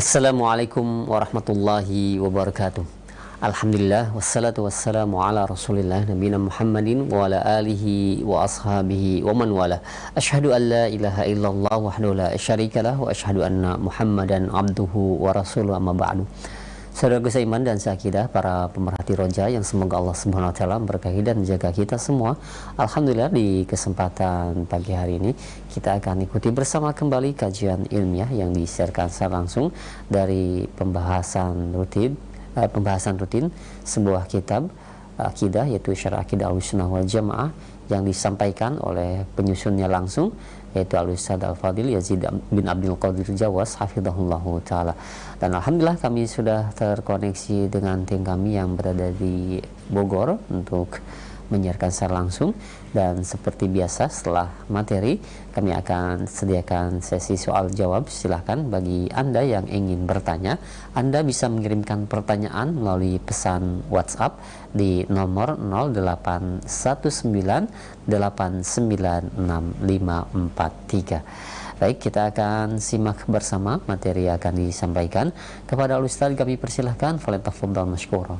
Assalamualaikum warahmatullahi wabarakatuh. Alhamdulillah wassalatu wassalamu ala Rasulillah nabiyina Muhammadin wa ala alihi wa ashabihi wa man wala. Asyhadu an la ilaha illallah wahdahu la syarikalah wa asyhadu anna Muhammadan abduhu wa rasuluhu, amma ba'du. Saudara seiman dan seakidah, para pemerhati roja yang semoga Allah Subhanahu wa taala memberkahi dan menjaga kita semua. Alhamdulillah, di kesempatan pagi hari ini kita akan ikuti bersama kembali kajian ilmiah yang disiarkan secara langsung dari pembahasan rutin sebuah kitab akidah, yaitu Syarah Aqidah Ahlussunnah wal Jamaah, yang disampaikan oleh penyusunnya langsung, yaitu Al-Ustaz Al-Fadil Yazid bin Abdul Qadir Jawas hafizahullahu ta'ala. Dan Alhamdulillah kami sudah terkoneksi dengan tim kami yang berada di Bogor untuk menyiarkan secara langsung. Dan seperti biasa, setelah materi kami akan sediakan sesi soal jawab. Silahkan bagi Anda yang ingin bertanya, Anda bisa mengirimkan pertanyaan melalui pesan WhatsApp di nomor 0819896543. Baik, kita akan simak bersama materi yang akan disampaikan. Kepada Al-Ustaz kami persilahkan, falyatafaddal mashkura.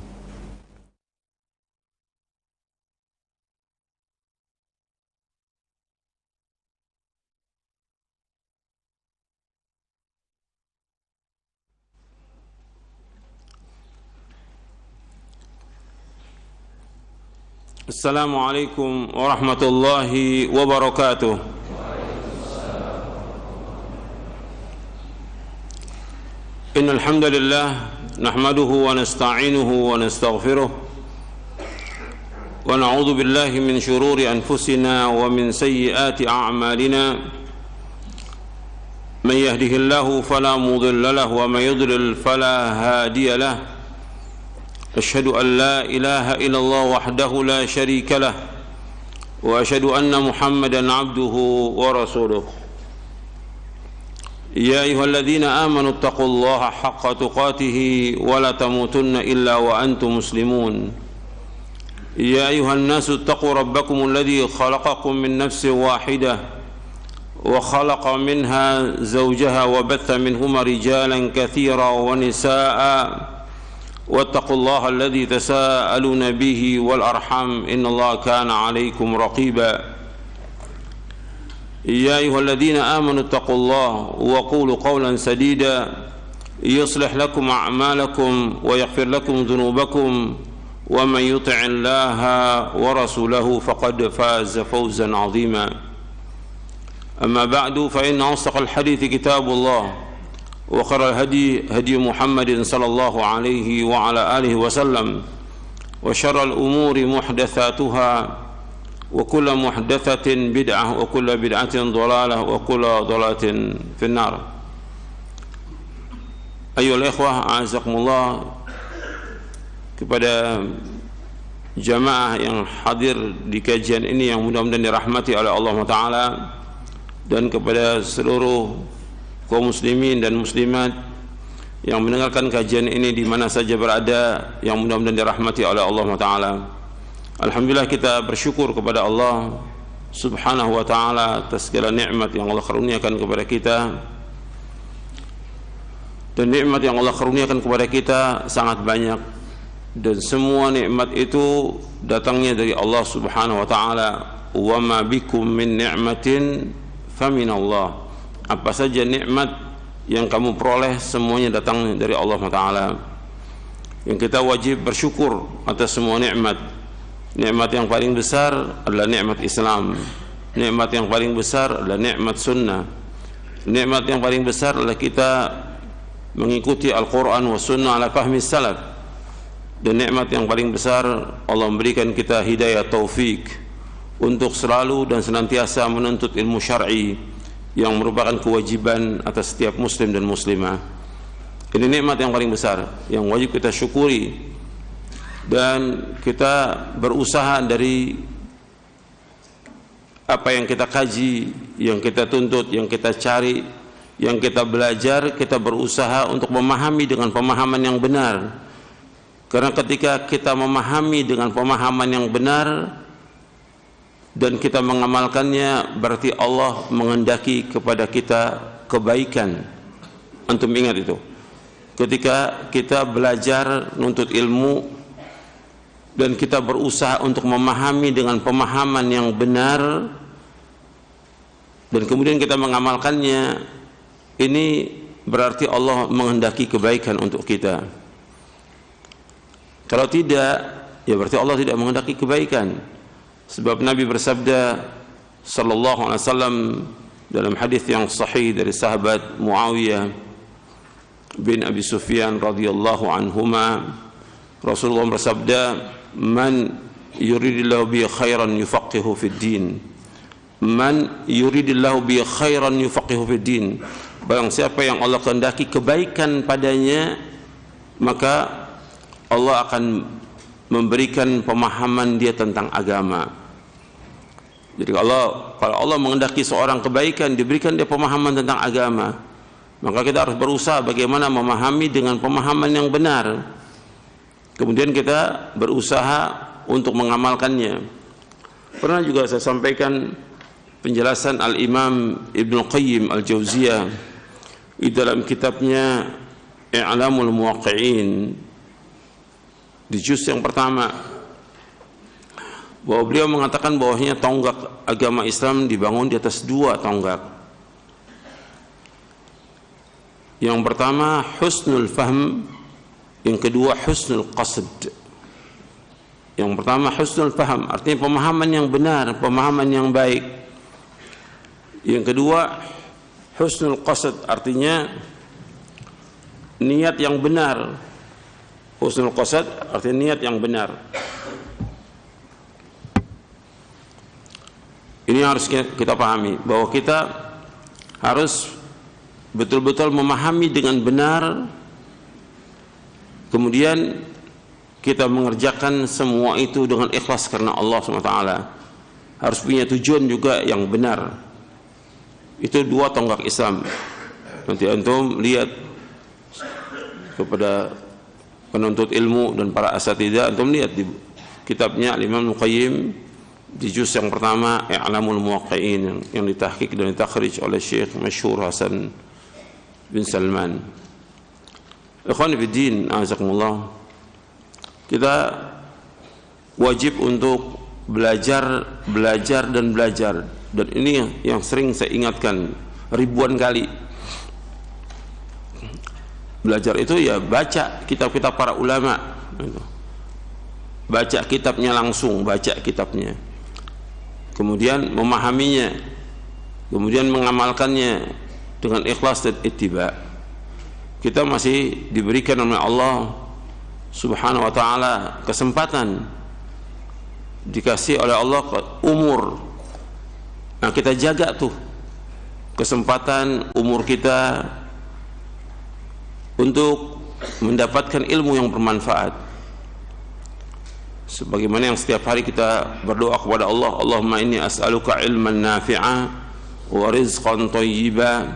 Assalamualaikum warahmatullahi wabarakatuh. Innal hamdalillah nahmaduhu wa nasta'inuhu wa nastaghfiruh wa na'udzu billahi min shururi anfusina wa min sayyiati a'malina. Man yahdihillahu fala mudilla lahu wa man yudlil fala hadiya lahu. أشهد أن لا إله إلا الله وحده لا شريك له وأشهد أن محمدا عبده ورسوله. يا أيها الذين آمنوا اتقوا الله حق تقاته ولا تموتن إلا وأنتم مسلمون. يا أيها الناس اتقوا ربكم الذي خلقكم من نفس واحدة وخلق منها زوجها وبث منهما رجالا كثيرا ونساء واتقوا الله الذي تساءلون به والأرحام إن الله كان عليكم رقيبا. يا أيها الذين آمنوا اتقوا الله وقولوا قولا سديدا يصلح لكم أعمالكم ويغفر لكم ذنوبكم ومن يطع الله ورسوله فقد فاز فوزا عظيما. أما بعد فإن أصدق الحديث كتاب الله وخير الهدي هدي محمد صلى الله عليه وعلى آله وسلم وشر الأمور محدثاتها وكل محدثة بدعة وكل بدعة ضلالة وكل ضلالة في النار. أيها الإخوة أعزكم الله, kepada jamaah yang hadir di kajian ini yang mudah-mudahan dirahmati oleh Allah Ta'ala, dan kepada seluruh kaum muslimin dan muslimat yang mendengarkan kajian ini di mana saja berada, yang mudah-mudahan dirahmati oleh Allah Ta'ala. Alhamdulillah, kita bersyukur kepada Allah Subhanahu wa Ta'ala atas segala nikmat yang Allah karuniakan kepada kita. Dan nikmat yang Allah karuniakan kepada kita sangat banyak, dan semua nikmat itu datangnya dari Allah Subhanahu wa Ta'ala. Wa ma bikum min ni'matin faminallah. Apa saja nikmat yang kamu peroleh semuanya datang dari Allah Ta'ala. Yang kita wajib bersyukur atas semua nikmat. Nikmat yang paling besar adalah nikmat Islam. Nikmat yang paling besar adalah nikmat sunnah. Nikmat yang paling besar adalah kita mengikuti Al-Quran wa sunnah ala fahmi salaf. Dan nikmat yang paling besar, Allah memberikan kita hidayah taufik untuk selalu dan senantiasa menuntut ilmu syar'i yang merupakan kewajiban atas setiap muslim dan muslimah. Ini nikmat yang paling besar yang wajib kita syukuri, dan kita berusaha dari apa yang kita kaji, yang kita tuntut, yang kita cari, yang kita belajar, kita berusaha untuk memahami dengan pemahaman yang benar. Karena ketika kita memahami dengan pemahaman yang benar dan kita mengamalkannya, berarti Allah menghendaki kepada kita kebaikan. Antum ingat itu, ketika kita belajar nuntut ilmu dan kita berusaha untuk memahami dengan pemahaman yang benar dan kemudian kita mengamalkannya, ini berarti Allah menghendaki kebaikan untuk kita. Kalau tidak, ya berarti Allah tidak menghendaki kebaikan. Sebab Nabi bersabda sallallahu alaihi wasallam dalam hadis yang sahih dari sahabat Muawiyah bin Abi Sufyan radhiyallahu anhuma, Rasulullah bersabda, "Man yuridillahu bi khairan yufaqihu fid din." Man yuridillahu bi khairan yufaqihu fid din. Barang siapa yang Allah kehendaki kebaikan padanya, maka Allah akan memberikan pemahaman dia tentang agama. Jadi kalau Allah menghendaki seorang kebaikan, diberikan dia pemahaman tentang agama, maka kita harus berusaha bagaimana memahami dengan pemahaman yang benar. Kemudian kita berusaha untuk mengamalkannya. Pernah juga saya sampaikan penjelasan Al-Imam Ibnu Qayyim Al-Jauziyah di dalam kitabnya I'lamul Muwaqqi'in di juz yang pertama, bahwa beliau mengatakan bahwasanya tonggak agama Islam dibangun di atas dua tonggak. Yang pertama husnul fahm, yang kedua husnul qasd. Yang pertama husnul fahm, artinya pemahaman yang benar, pemahaman yang baik. Yang kedua husnul qasd, artinya niat yang benar. Husnul qasd artinya niat yang benar. Ini harus kita pahami, bahwa kita harus betul-betul memahami dengan benar, kemudian kita mengerjakan semua itu dengan ikhlas karena Allah SWT. Harus punya tujuan juga yang benar. Itu dua tonggak Islam. Nanti antum lihat kepada penuntut ilmu dan para asatidzah, antum lihat di kitabnya Imam Al-Qayyim di juz yang pertama I'lamul Muwaqqi'in yang ditahqiq dan ditakhrij oleh Syekh Masyhur Hasan bin Salman. Ikhwan fillah, azakumullah, kita wajib untuk belajar dan ini yang sering saya ingatkan ribuan kali. Belajar itu ya baca kitab-kitab para ulama, baca kitabnya langsung, baca kitabnya, kemudian memahaminya, kemudian mengamalkannya dengan ikhlas dan ittiba. Kita masih diberikan oleh Allah Subhanahu wa taala kesempatan, dikasih oleh Allah umur. Nah, kita jaga tuh kesempatan umur kita untuk mendapatkan ilmu yang bermanfaat. Sebagaimana yang setiap hari kita berdoa kepada Allah, Allahumma inni as'aluka ilman nafi'a wa rizqan thayyiba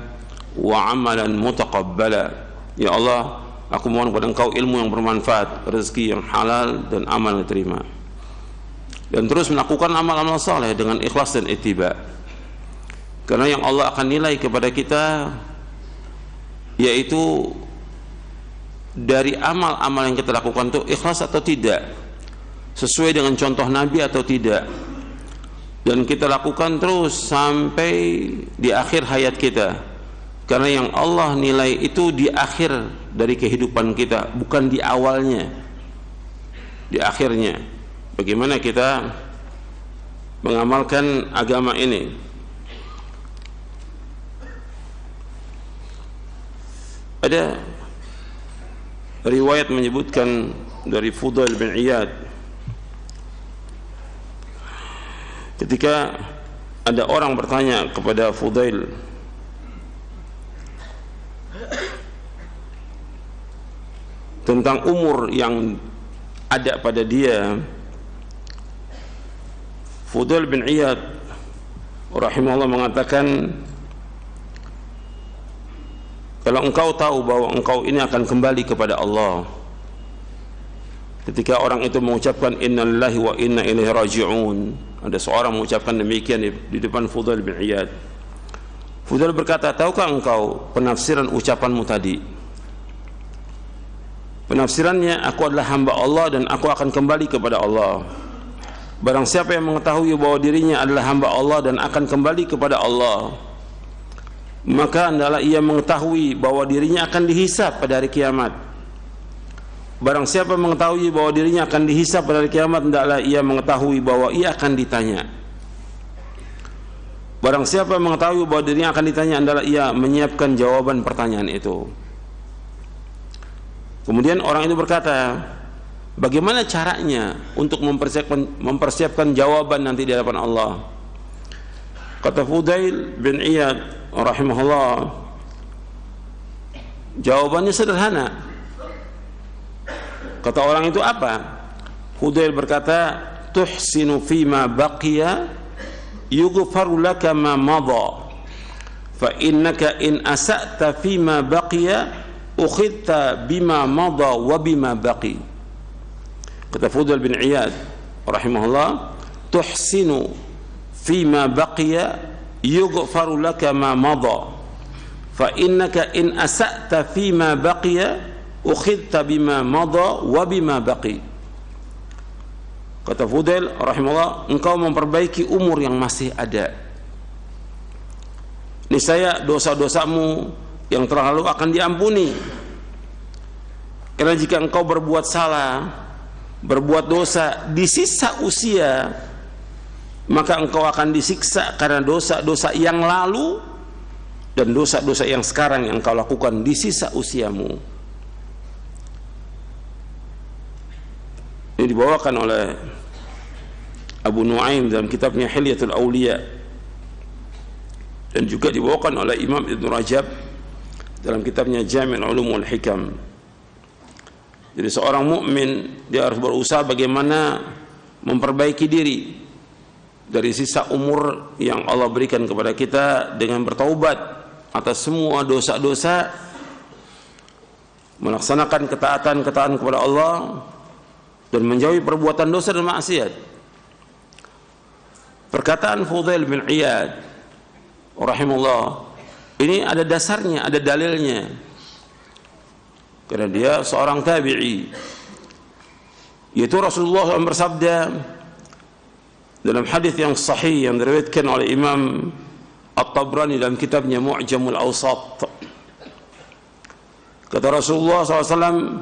wa amalan mutaqabbala. Ya Allah, aku mohon kepada Engkau ilmu yang bermanfaat, rezeki yang halal dan amal yang diterima. Dan terus melakukan amal-amal saleh dengan ikhlas dan ittiba. Karena yang Allah akan nilai kepada kita yaitu dari amal-amal yang kita lakukan itu ikhlas atau tidak, sesuai dengan contoh Nabi atau tidak, dan kita lakukan terus sampai di akhir hayat kita. Karena yang Allah nilai itu di akhir dari kehidupan kita, bukan di awalnya, di akhirnya. Bagaimana kita mengamalkan agama ini? Ada riwayat menyebutkan dari Fudail bin Iyad, ketika ada orang bertanya kepada Fudail, tentang umur yang ada pada dia, Fudail bin Iyad rahimahullah mengatakan, kalau engkau tahu bahwa engkau ini akan kembali kepada Allah, ketika orang itu mengucapkan innalillahi wa inna ilaihi raji'un, ada seorang mengucapkan demikian di depan Fudail bin Iyad. Fudail berkata, tahukah engkau penafsiran ucapanmu tadi? Penafsirannya, aku adalah hamba Allah dan aku akan kembali kepada Allah. Barang siapa yang mengetahui bahwa dirinya adalah hamba Allah dan akan kembali kepada Allah, maka adalah ia mengetahui bahwa dirinya akan dihisab pada hari kiamat. Barang siapa mengetahui bahwa dirinya akan dihisab pada hari kiamat, hendaklah ia mengetahui bahwa ia akan ditanya. Barang siapa mengetahui bahwa dirinya akan ditanya, hendaklah ia menyiapkan jawaban pertanyaan itu. Kemudian orang itu berkata, bagaimana caranya untuk mempersiapkan jawaban nanti di hadapan Allah? Kata Fudail bin Iyad rahimahullah, jawabannya sederhana. Kata orang itu apa? Fudail berkata, tuhsinu fima baqiya yughfaru laka ma madha, fa innaka in asa'ta fima baqiya ukhidta bima madha wa bima baqi. Kata Fudail bin Iyad rahimahullah, tuhsinu fima baqiya yughfaru laka ma madha, fa innaka in asa'ta fima baqiya ukhidta bima madha wa bima baqi. Kata Fudail rahimahullah, engkau memperbaiki umur yang masih ada. Niscaya dosa-dosamu yang telah lalu akan diampuni. Karena jika engkau berbuat salah, berbuat dosa di sisa usia, maka engkau akan disiksa karena dosa-dosa yang lalu dan dosa-dosa yang sekarang yang engkau lakukan di sisa usiamu. Ini dibawakan oleh Abu Nuaim dalam kitabnya Hilyatul Awliya, dan juga dibawakan oleh Imam Ibn Rajab dalam kitabnya Jami' Ulumul Hikam. Jadi seorang mukmin dia harus berusaha bagaimana memperbaiki diri dari sisa umur yang Allah berikan kepada kita dengan bertaubat atas semua dosa-dosa, melaksanakan ketaatan kepada Allah, dan menjauhi perbuatan dosa dan maksiat. Perkataan Fudail bin Iyad rahimahullah ini ada dasarnya, ada dalilnya, karena dia seorang tabi'i, yaitu Rasulullah SAW bersabda dalam hadis yang sahih yang diriwayatkan oleh Imam At-Tabrani dalam kitabnya Mu'jamul Awsat. Kata Rasulullah SAW,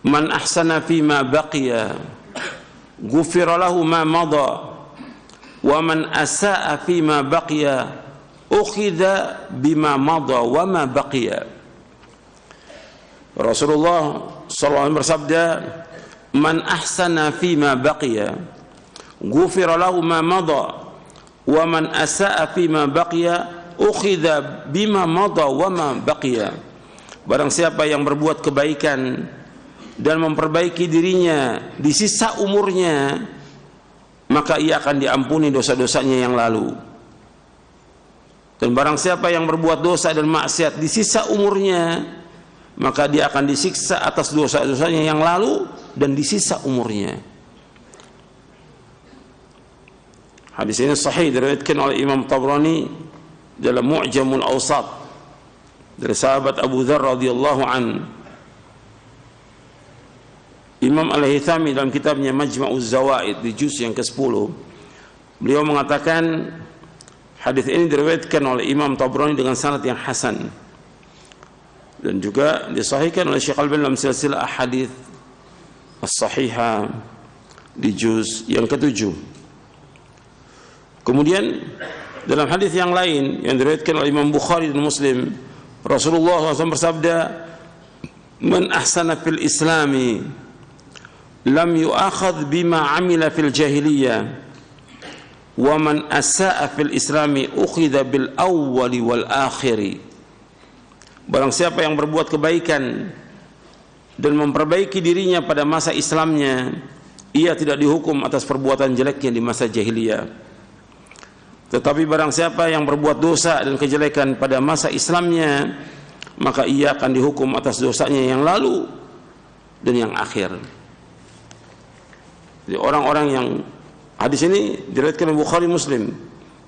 man ahsana fima baqiya ghufira lahu ma madha wa man asaa fima baqiya ukhidha bima madha wa ma baqiya. Rasulullah SAW bersabda, man ahsana fima baqiya ghufira lahu ma madha wa man asaa fima baqiya ukhidha bima madha wa ma baqiya. Barang siapa yang berbuat kebaikan dan memperbaiki dirinya di sisa umurnya, maka ia akan diampuni dosa-dosanya yang lalu. Dan barang siapa yang berbuat dosa dan maksiat di sisa umurnya, maka dia akan disiksa atas dosa-dosanya yang lalu dan di sisa umurnya. Hadis ini sahih diriwayatkan oleh Imam Tabrani dalam Mu'jamul Awsat dari sahabat Abu Dzar radhiyallahu an. Imam Al-Haythami dalam kitabnya Majma'uz Zawaid di juz yang ke-10, beliau mengatakan hadis ini diriwayatkan oleh Imam Tabrani dengan sanad yang hasan, dan juga disahihkan oleh Syekh Al-Albani dalam silsilah ahadits as-sahihah di juz yang ke-7. Kemudian dalam hadis yang lain yang diriwayatkan oleh Imam Bukhari dan Muslim, Rasulullah SAW bersabda, man ahsana fil islami lam yu'akhadh bima amila fil jahiliyah wa man asa'a fil islami ukhidha bil awwali wal akhiri. Barang siapa yang berbuat kebaikan dan memperbaiki dirinya pada masa Islamnya, ia tidak dihukum atas perbuatan jeleknya di masa jahiliyah. Tetapi barang siapa yang berbuat dosa dan kejelekan pada masa Islamnya, maka ia akan dihukum atas dosanya yang lalu dan yang akhir. Jadi orang-orang yang hadis ini diriwayatkan oleh Bukhari, Muslim,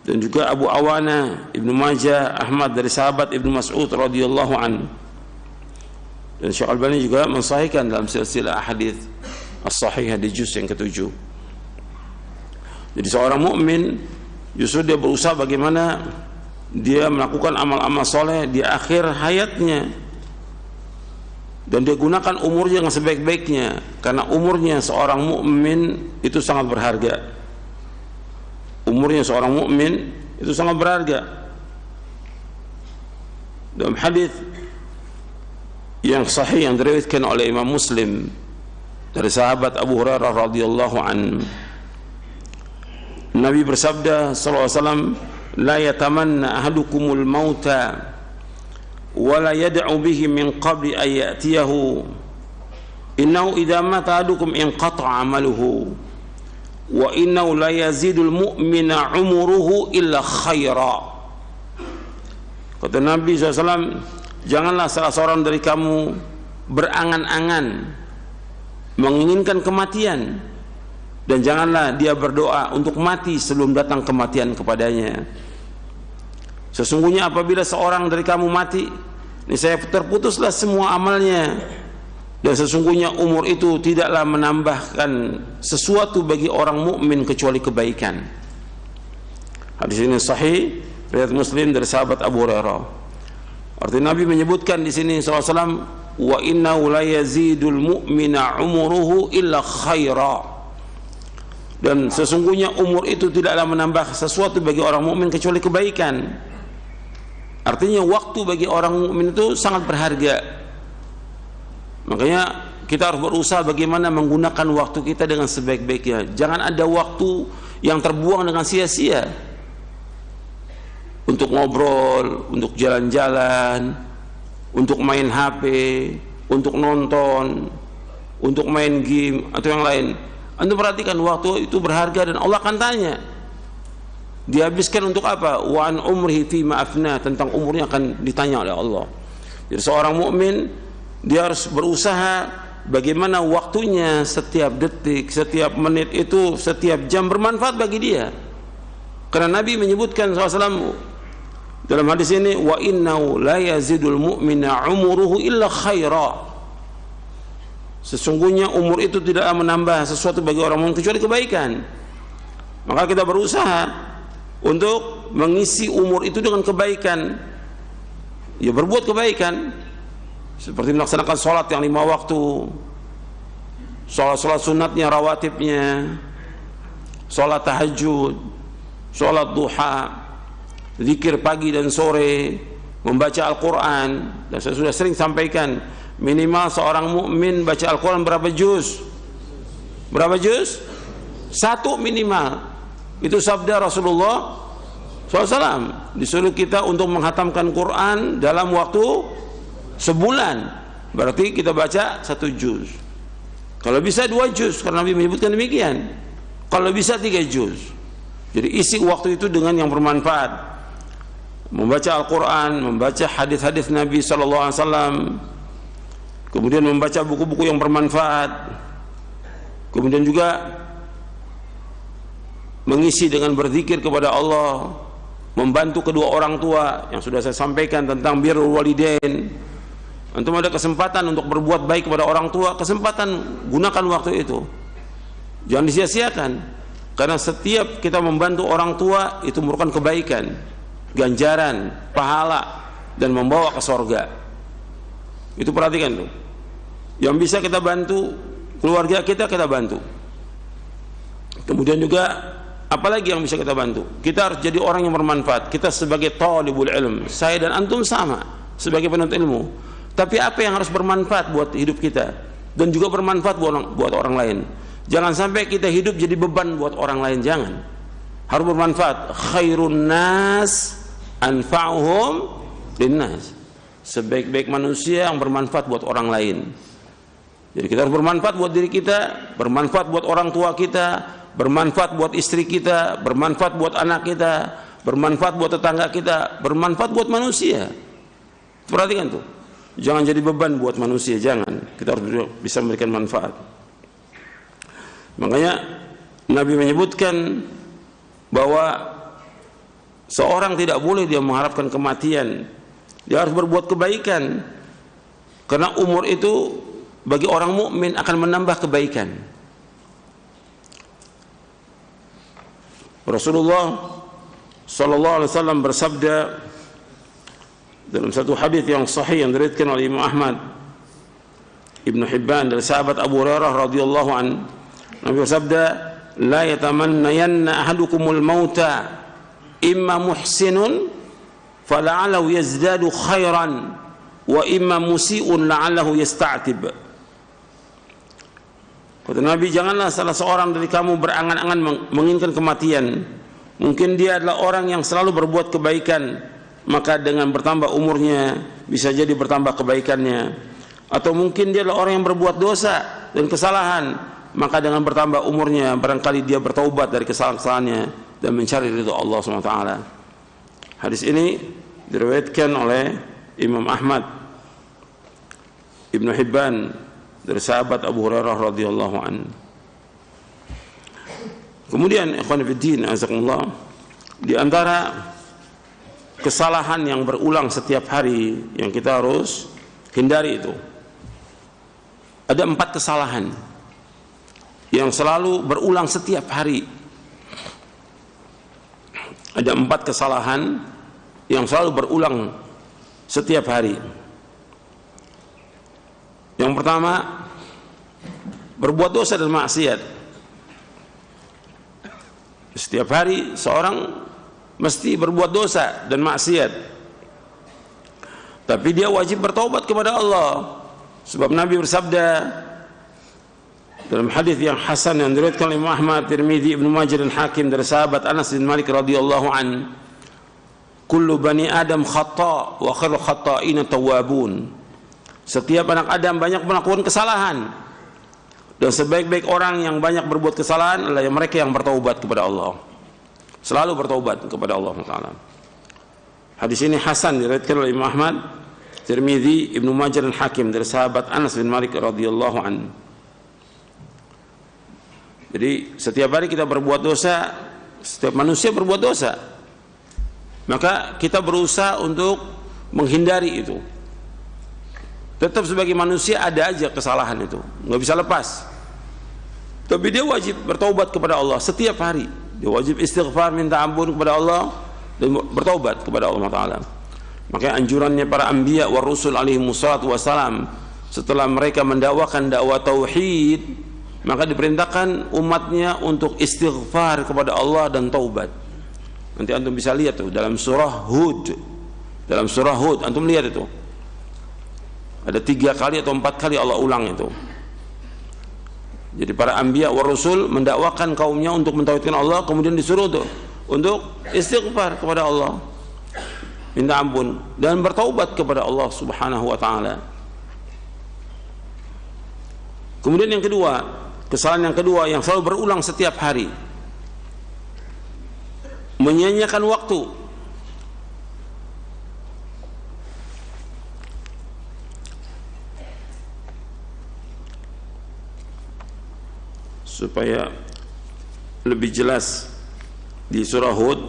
dan juga Abu Awana, Ibnu Majah, Ahmad dari sahabat Ibnu Mas'ud radhiyallahu an. Dan Syekh Al-Albani juga mensahihkan dalam silsilah hadis as-sahihah di juz yang ke-7. Jadi seorang mukmin justru dia berusaha bagaimana dia melakukan amal-amal soleh di akhir hayatnya, dan dia gunakan umurnya dengan sebaik-baiknya, karena umurnya seorang mukmin itu sangat berharga. Umurnya seorang mukmin itu sangat berharga. Dalam hadis yang sahih yang diriwayatkan oleh Imam Muslim dari sahabat Abu Hurairah radhiyallahu an, Nabi bersabda sallallahu alaihi wasallam, la yatamanna ahadukumul mauta wa la yad'u bihi min qabli an ya'tiyahu innahu idza mata ahadukum inqata'a amaluhu wa innahu la yazidul mu'mina umuruhu illa khaira. Kata Nabi SAW, janganlah salah seorang dari kamu berangan-angan menginginkan kematian, dan janganlah dia berdoa untuk mati sebelum datang kematian kepadanya. Sesungguhnya apabila seorang dari kamu mati, ini saya terputuslah semua amalnya, dan sesungguhnya umur itu tidaklah menambahkan sesuatu bagi orang mukmin kecuali kebaikan. Hadis ini sahih riwayat Muslim dari sahabat Abu Hurairah. Artinya Nabi menyebutkan di sini SAW, wa innahu la yazidul mu'mina umuruhu illa khaira, dan sesungguhnya umur itu tidaklah menambah sesuatu bagi orang mukmin kecuali kebaikan. Artinya waktu bagi orang mukmin itu sangat berharga. Makanya kita harus berusaha bagaimana menggunakan waktu kita dengan sebaik-baiknya. Jangan ada waktu yang terbuang dengan sia-sia, untuk ngobrol, untuk jalan-jalan, untuk main HP, untuk nonton, untuk main game atau yang lain. Anda perhatikan waktu itu berharga, dan Allah akan tanya, dihabiskan untuk apa? Wa an umrihi fi ma afna, tentang umurnya akan ditanya oleh Allah. Jadi seorang mukmin dia harus berusaha bagaimana waktunya, setiap detik, setiap menit itu, setiap jam bermanfaat bagi dia. Karena Nabi menyebutkan SAW dalam hadis ini, wa innahu la yazidul mu'mina umuruhu illa khaira, sesungguhnya umur itu tidak menambah sesuatu bagi orang mukmin kecuali kebaikan. Maka kita berusaha untuk mengisi umur itu dengan kebaikan, ya berbuat kebaikan, seperti melaksanakan sholat yang 5 waktu, sholat sunatnya, rawatibnya, sholat tahajud, sholat duha, zikir pagi dan sore, membaca Al-Quran. Dan saya sudah sering sampaikan, minimal seorang mukmin baca Al-Quran berapa juz? Berapa juz? 1 minimal. Itu sabda Rasulullah SAW. Disuruh kita untuk menghatamkan Quran dalam waktu sebulan. Berarti kita baca 1 juz. Kalau bisa 2 juz, karena Nabi menyebutkan demikian. Kalau bisa 3 juz. Jadi isi waktu itu dengan yang bermanfaat. Membaca Al-Quran, membaca hadis-hadis Nabi SAW, kemudian membaca buku-buku yang bermanfaat, kemudian juga mengisi dengan berzikir kepada Allah, membantu kedua orang tua yang sudah saya sampaikan tentang birrul walidain. Antum ada kesempatan untuk berbuat baik kepada orang tua, kesempatan, gunakan waktu itu, jangan disia-siakan, karena setiap kita membantu orang tua itu merupakan kebaikan, ganjaran, pahala, dan membawa ke sorga. Itu perhatikan tuh. Yang bisa kita bantu keluarga kita bantu. Kemudian juga apalagi yang bisa kita bantu? Kita harus jadi orang yang bermanfaat. Kita sebagai talibul ilm, saya dan antum sama sebagai penuntut ilmu. Tapi apa yang harus bermanfaat buat hidup kita dan juga bermanfaat buat orang lain. Jangan sampai kita hidup jadi beban buat orang lain, jangan. Harus bermanfaat. Khairun nas anfa'uhum linnas, sebaik-baik manusia yang bermanfaat buat orang lain. Jadi kita harus bermanfaat buat diri kita, bermanfaat buat orang tua kita, bermanfaat buat istri kita, bermanfaat buat anak kita, bermanfaat buat tetangga kita, bermanfaat buat manusia. Perhatikan tuh, jangan jadi beban buat manusia, jangan. Kita harus bisa memberikan manfaat. Makanya Nabi menyebutkan bahwa seorang tidak boleh dia mengharapkan kematian. Dia harus berbuat kebaikan. Karena umur itu bagi orang mukmin akan menambah kebaikan. Rasulullah sallallahu alaihi wasallam bersabda dalam satu hadis yang sahih yang diriwayatkan oleh Imam Ahmad, Ibnu Hibban dari sahabat Abu Hurairah radhiyallahu an, Nabi bersabda, "La yatamannayanna ahadukumul mauta imma muhsinun fala'allahu yazdadu khairan wa imma musi'un la'allahu yasta'tib." Kata Nabi, janganlah salah seorang dari kamu berangan-angan menginginkan kematian. Mungkin dia adalah orang yang selalu berbuat kebaikan, maka dengan bertambah umurnya bisa jadi bertambah kebaikannya. Atau mungkin dia adalah orang yang berbuat dosa dan kesalahan, maka dengan bertambah umurnya barangkali dia bertaubat dari kesalahan-kesalahannya dan mencari ridha Allah SWT. Hadis ini diriwayatkan oleh Imam Ahmad, Ibnu Hibban dari sahabat Abu Hurairah radhiyallahu an. Kemudian ikhwan fillah azakumullah, di antara kesalahan yang berulang setiap hari yang kita harus hindari itu ada 4 kesalahan yang selalu berulang setiap hari. Ada 4 kesalahan yang selalu berulang setiap hari. Yang pertama, berbuat dosa dan maksiat. Setiap hari seorang mesti berbuat dosa dan maksiat, tapi dia wajib bertaubat kepada Allah. Sebab Nabi bersabda dalam hadis yang hasan yang diriwayatkan oleh Imam Ahmad, Tirmidzi, Ibnu Majah dan Hakim dari sahabat Anas bin Malik radhiyallahu an, "Kullu bani Adam khata' wa khairul khata'ina tawwabun." Setiap anak Adam banyak melakukan kesalahan, dan sebaik-baik orang yang banyak berbuat kesalahan adalah mereka yang bertaubat kepada Allah. Selalu bertaubat kepada Allah Taala. Hadis ini hasan diriwayatkan oleh Imam Ahmad, Tirmidzi, Ibnu Majah dan Hakim dari sahabat Anas bin Malik radhiyallahu an. Jadi setiap hari kita berbuat dosa, setiap manusia berbuat dosa, maka kita berusaha untuk menghindari itu. Tetap sebagai manusia ada aja kesalahan itu, nggak bisa lepas. Tapi dia wajib bertaubat kepada Allah setiap hari. Dia wajib istighfar, minta ampun kepada Allah dan bertaubat kepada Allah Taala. Makanya anjurannya para anbiya wa rusul alaihi wassalatu wassalam, setelah mereka mendakwakan dakwah tauhid, maka diperintahkan umatnya untuk istighfar kepada Allah dan taubat. Nanti antum bisa lihat tuh dalam surah Hud. Dalam surah Hud antum lihat itu. Ada 3 kali atau 4 kali Allah ulang itu. Jadi para anbiya wa rasul mendakwakan kaumnya untuk mentauhidkan Allah, kemudian disuruh untuk istighfar kepada Allah, minta ampun dan bertaubat kepada Allah Subhanahu wa taala. Kemudian yang kedua, kesalahan yang kedua yang selalu berulang setiap hari, menyia-nyiakan waktu. Supaya lebih jelas di surah Hud,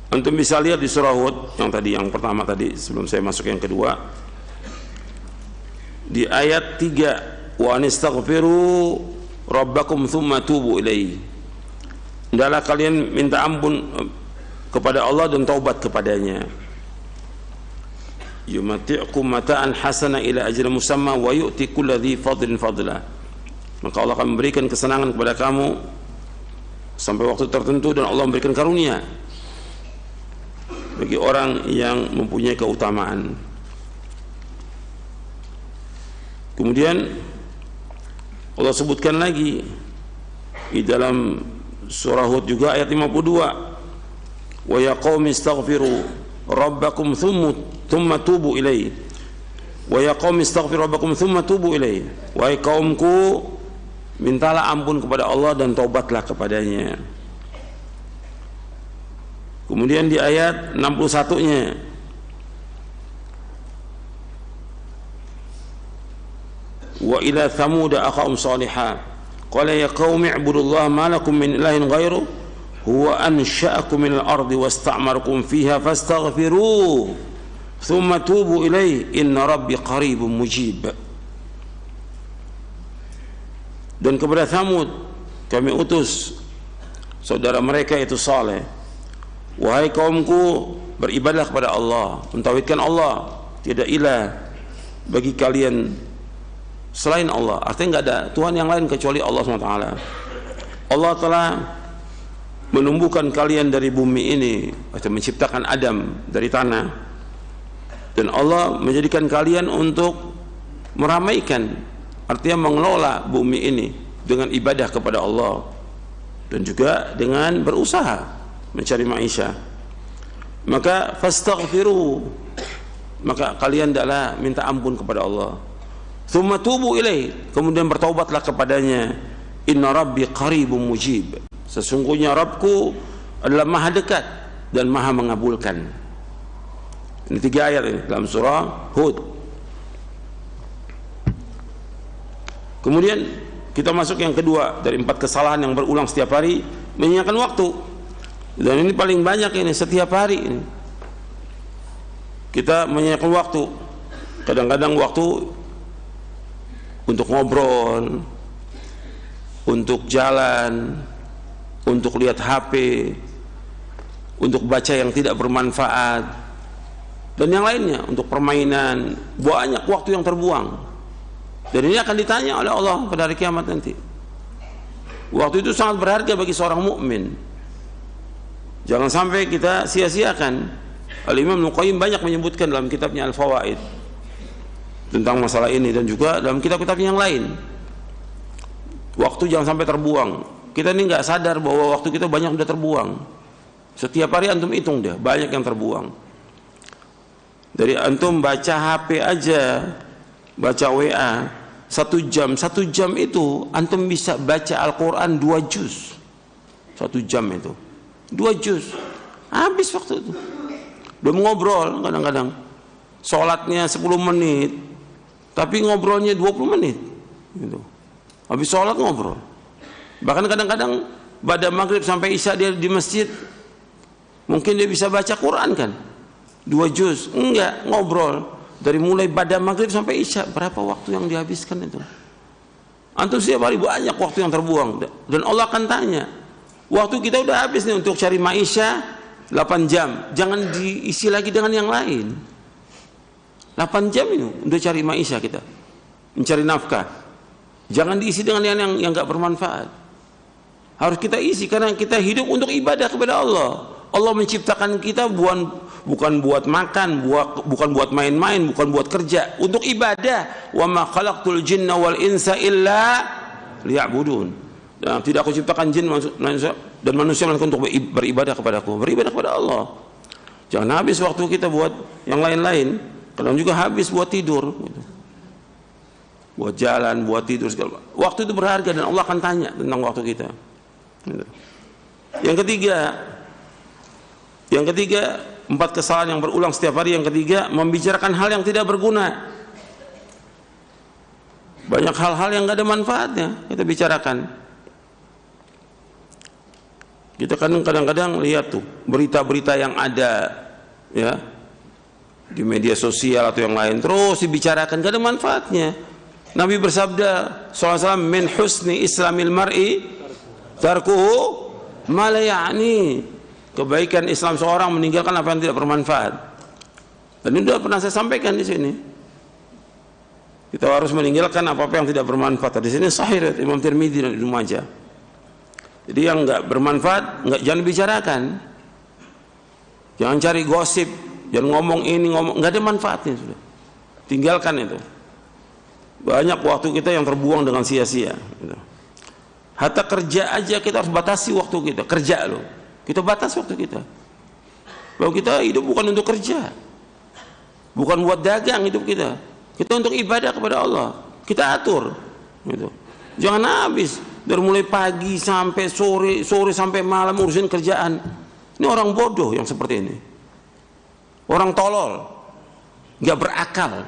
antum bisa lihat di surah Hud yang tadi, yang pertama tadi sebelum saya masuk yang kedua, di ayat 3, wa anistaghfiru rabbakum thumma tubu ilaihi. Hendaklah kalian minta ampun kepada Allah dan taubat kepadanya. Yumati'kum mata'an hasana ila ajrin musamma wa yu'ti kulli dzi fadlin fadla. Maka Allah akan memberikan kesenangan kepada kamu sampai waktu tertentu, dan Allah memberikan karunia bagi orang yang mempunyai keutamaan. Kemudian Allah sebutkan lagi di dalam surah Hud juga ayat 52, wa ya qaumi astaghfiru rabbakum thumma tubu ilaihi, wa ya qaumi astaghfiru rabbakum thumma tubu ilaihi, wahai kaumku, mintalah ampun kepada Allah dan taubatlah kepadanya. Kemudian di ayat 61-nya, wa ila thamud akhahum salihah qala ya qaumi ibudullaha ma lakum min ilahin ghairu huwa ansha'akum minal ardi wasta'marakum fiha fastaghfiruh Thumma tubu ilaihi inna rabbi qaribun mujib. Dan kepada Thamud kami utus saudara mereka itu Saleh, wahai kaumku, beribadah kepada Allah, mentauhidkan Allah, tidak ilah bagi kalian selain Allah. Artinya nggak ada Tuhan yang lain kecuali Allah SWT. Allah telah menumbuhkan kalian dari bumi ini, atau menciptakan Adam dari tanah, dan Allah menjadikan kalian untuk meramaikan, artinya mengelola bumi ini dengan ibadah kepada Allah dan juga dengan berusaha mencari maisha. Maka fastaghfiru, maka kalian adalah minta ampun kepada Allah. Tsumma tubu ilaih, kemudian bertaubatlah kepadanya. Inna rabbi qaribun mujib, sesungguhnya Rabbku adalah maha dekat dan maha mengabulkan. Ini 3 ayat ini dalam surah Hud. Kemudian kita masuk yang kedua dari 4 kesalahan yang berulang setiap hari, menyanyiakan waktu. Dan ini paling banyak ini, setiap hari ini kita menyanyiakan waktu. Kadang-kadang waktu untuk ngobrol, untuk jalan, untuk lihat HP, untuk baca yang tidak bermanfaat, dan yang lainnya, untuk permainan. Banyak waktu yang terbuang. Dan ini akan ditanya oleh Allah pada hari kiamat nanti. Waktu itu sangat berharga bagi seorang mukmin. Jangan sampai kita sia-siakan. Al-Imam Ibnu Qayyim banyak menyebutkan dalam kitabnya Al-Fawaid tentang masalah ini, dan juga dalam kitab-kitab yang lain. Waktu jangan sampai terbuang. Kita ini nggak sadar bahwa waktu kita banyak sudah terbuang. Setiap hari antum hitung deh, banyak yang terbuang. Dari antum baca HP aja, baca WA 1 jam, 1 jam itu antum bisa baca Al-Quran 2 juz. 1 jam itu 2 juz, habis waktu itu. Belum ngobrol, kadang-kadang sholatnya 10 menit tapi ngobrolnya 20 menit gitu. Habis sholat ngobrol. Bahkan kadang-kadang pada maghrib sampai isya dia di masjid, mungkin dia bisa baca Quran kan 2 juz. Enggak, ngobrol dari mulai pada maghrib sampai isya. Berapa waktu yang dihabiskan itu? Antum setiap hari banyak waktu yang terbuang, dan Allah akan tanya, waktu kita udah habis nih untuk cari maisha 8 jam, jangan diisi lagi dengan yang lain. 8 jam ini udah cari maisha kita, mencari nafkah, jangan diisi dengan yang nggak bermanfaat. Harus kita isi, karena kita hidup untuk ibadah kepada Allah. Allah menciptakan kita bukan buat makan, bukan buat main-main, bukan buat kerja, untuk ibadah. Wa ma khalaqtul jinna wal insa illa liya'budun. Dan tidak aku ciptakan jin dan manusia melainkan untuk beribadah kepadaku, beribadah kepada Allah. Jangan habis waktu kita buat yang lain-lain. Kadang juga habis buat tidur gitu. Buat jalan, buat tidur segala. Waktu itu berharga dan Allah akan tanya tentang waktu kita gitu. Yang ketiga, 4 kesalahan yang berulang setiap hari. Yang ketiga, membicarakan hal yang tidak berguna. Banyak hal-hal yang gak ada manfaatnya kita bicarakan. Kita kadang-kadang lihat tuh berita-berita yang ada ya di media sosial atau yang lain, terus dibicarakan, gak ada manfaatnya. Nabi bersabda SAW, min husni islamil mar'i tarkuhu ma la ya'ni. Kebaikan Islam seorang meninggalkan apa yang tidak bermanfaat. Dan ini sudah pernah saya sampaikan di sini. Kita harus meninggalkan apa-apa yang tidak bermanfaat. Di sini sahih Imam Tirmidzi dan Ibnu Majah. Jadi yang enggak bermanfaat jangan bicarakan. Jangan cari gosip, jangan ngomong ini ngomong, enggak ada manfaatnya sudah. Tinggalkan itu. Banyak waktu kita yang terbuang dengan sia-sia gitu. Hatta kerja aja kita harus batasi waktu kita. Kerja loh. Kita batas waktu kita. Bahwa kita hidup bukan untuk kerja, bukan buat dagang hidup kita. Kita untuk ibadah kepada Allah. Kita atur gitu. Jangan habis dari mulai pagi sampai sore sampai malam urusin kerjaan. Ini orang bodoh yang seperti ini. Orang tolol, nggak berakal.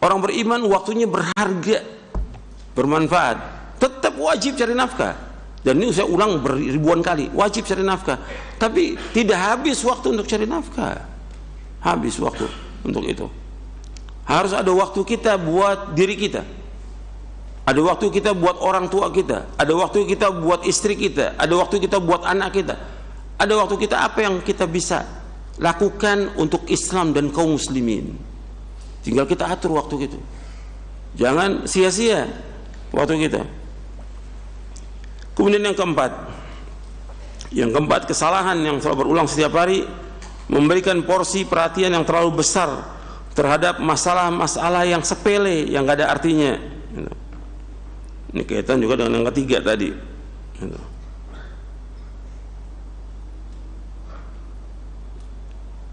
Orang beriman waktunya berharga, bermanfaat. Tetap wajib cari nafkah. Dan ini saya ulang ribuan kali, wajib cari nafkah. Tapi tidak habis waktu untuk cari nafkah. habis waktu untuk itu. Harus ada waktu kita buat diri kita, ada waktu kita buat orang tua kita, ada waktu kita buat istri kita, ada waktu kita buat anak kita, ada waktu kita apa yang kita bisa lakukan untuk Islam dan kaum muslimin. Tinggal kita atur waktu itu, jangan sia-sia waktu kita. Kemudian yang keempat, kesalahan yang selalu berulang setiap hari, memberikan porsi perhatian yang terlalu besar terhadap masalah-masalah yang sepele, yang gak ada artinya. Ini kaitan juga dengan yang ketiga tadi.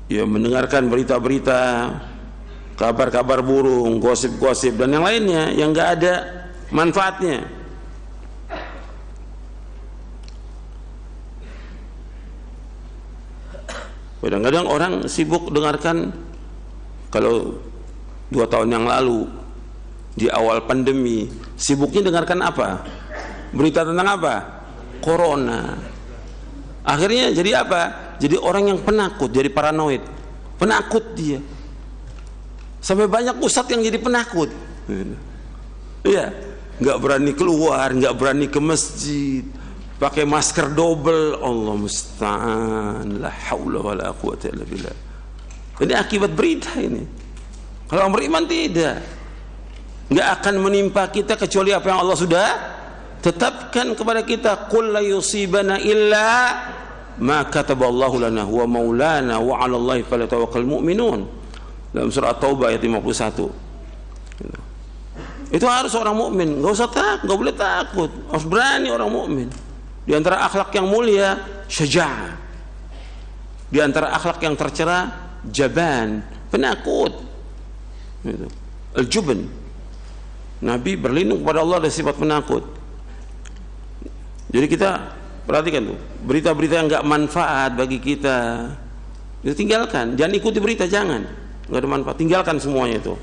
Ya, mendengarkan berita-berita, kabar-kabar burung, gosip-gosip dan yang lainnya yang gak ada manfaatnya. Kadang-kadang orang sibuk dengarkan, kalau 2 tahun yang lalu di awal pandemi sibuknya dengarkan apa? Berita tentang apa? Corona. Akhirnya jadi apa? Jadi orang yang penakut, jadi paranoid, penakut dia. Sampai banyak ustadz yang jadi penakut. Iya, nggak berani keluar, nggak berani ke masjid, pakai masker double. Allah musta'an, la haula wala quwwata illa billah. Ini akibat berita ini. Kalau orang beriman tidak, nggak akan menimpa kita kecuali apa yang Allah sudah tetapkan kepada kita. Qul la yusibana illa ma kataballahu lana huwa maulana wa 'ala Allahi falyatawakkalul mu'minun. Dalam surah At-Taubah ayat 51. Itu harus orang mukmin, nggak usah takut, nggak boleh takut, harus berani orang mukmin. Di antara akhlak yang mulia syaja'ah. Di antara akhlak yang tercela jaban, penakut. Al-jubn. Nabi berlindung kepada Allah dari sifat penakut. Jadi kita perhatikan tuh, berita-berita yang enggak manfaat bagi kita, itu tinggalkan. Jangan ikuti berita, jangan. Enggak ada manfaat, tinggalkan semuanya itu.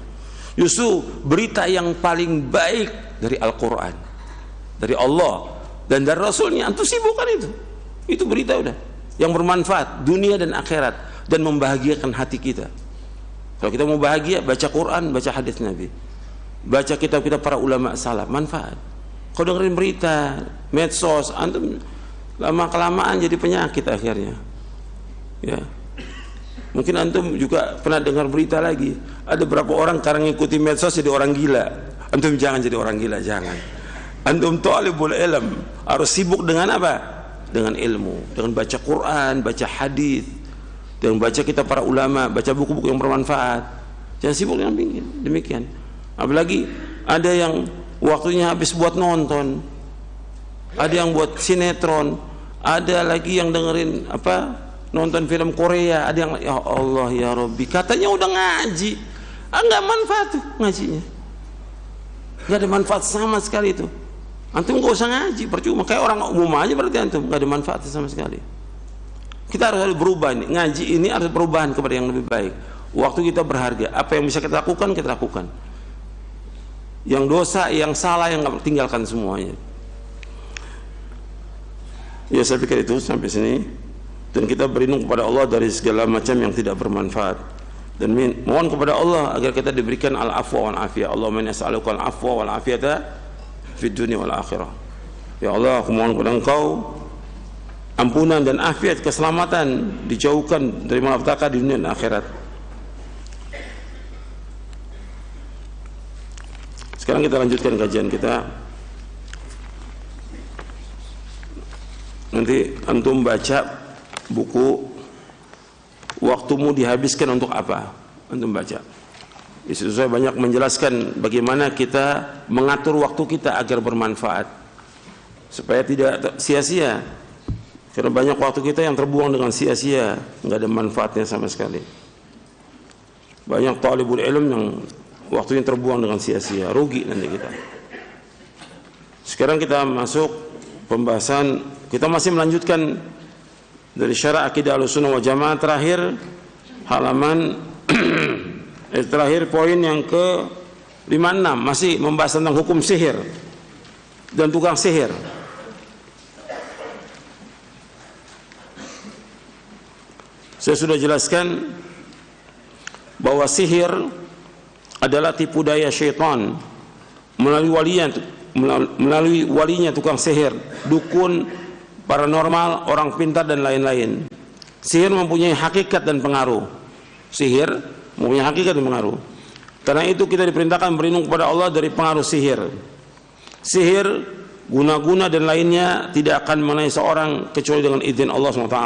Justru berita yang paling baik dari Al-Qur'an, dari Allah dan dari Rasulnya, antum sibukkan itu. Itu berita udah yang bermanfaat dunia dan akhirat dan membahagiakan hati kita. Kalau kita mau bahagia, baca Quran, baca hadis Nabi, baca kitab-kitab para ulama salaf, manfaat. Kalau dengerin berita, medsos, antum lama-kelamaan jadi penyakit akhirnya. Ya. Mungkin antum juga pernah dengar berita lagi, ada berapa orang karena ngikuti medsos jadi orang gila. Antum jangan jadi orang gila, jangan. Antum talibul ilm harus sibuk dengan apa? Dengan ilmu, dengan baca Quran, baca hadis, dengan baca kitab para ulama, baca buku-buku yang bermanfaat. Jangan sibuk dengan demikian. Apalagi ada yang waktunya habis buat nonton, ada yang buat sinetron, ada lagi yang dengerin apa, nonton film Korea, ada yang ya Allah ya Rabbi, katanya udah ngaji, nggak manfaat tuh ngajinya, nggak ada manfaat sama sekali itu. Antum nggak usah ngaji, percuma, kayak orang umum aja berarti antum, nggak ada manfaatnya sama sekali. Kita harus berubah nih, ngaji ini harus perubahan kepada yang lebih baik. Waktu kita berharga, apa yang bisa kita lakukan, kita lakukan. Yang dosa, yang salah, yang nggak, tinggalkan semuanya. Ya, saya pikir itu sampai sini. Dan kita berlindung kepada Allah dari segala macam yang tidak bermanfaat. Dan mohon kepada Allah agar kita diberikan al-afwa wal afiyah. Allahumma inni as'aluka al-afwa wal afiyata fid dunya wal akhirah. Ya Allah, aku mohon kepada Engkau ampunan dan afiat, keselamatan, dijauhkan dari malapetaka di dunia dan akhirat. Sekarang kita lanjutkan kajian kita. Nanti antum baca buku Waktumu Dihabiskan Untuk Apa, antum baca. Di situ saya banyak menjelaskan bagaimana kita mengatur waktu kita agar bermanfaat, supaya tidak sia-sia. Karena banyak waktu kita yang terbuang dengan sia-sia, nggak ada manfaatnya sama sekali. Banyak talibul ilm yang waktunya terbuang dengan sia-sia, rugi nanti kita. Sekarang kita masuk pembahasan, kita masih melanjutkan dari syarah akidah Ahlussunnah wal Jamaah, terakhir halaman terakhir poin yang ke 56, masih membahas tentang hukum sihir dan tukang sihir. Saya sudah jelaskan bahwa sihir adalah tipu daya syaitan melalui walinya tukang sihir, dukun, paranormal, orang pintar dan lain-lain. Sihir mempunyai hakikat dan pengaruh. Sihir mempunyai hakikat dan pengaruh. Karena itu kita diperintahkan berlindung kepada Allah dari pengaruh sihir. Sihir, guna-guna dan lainnya tidak akan mengenai seorang kecuali dengan izin Allah SWT.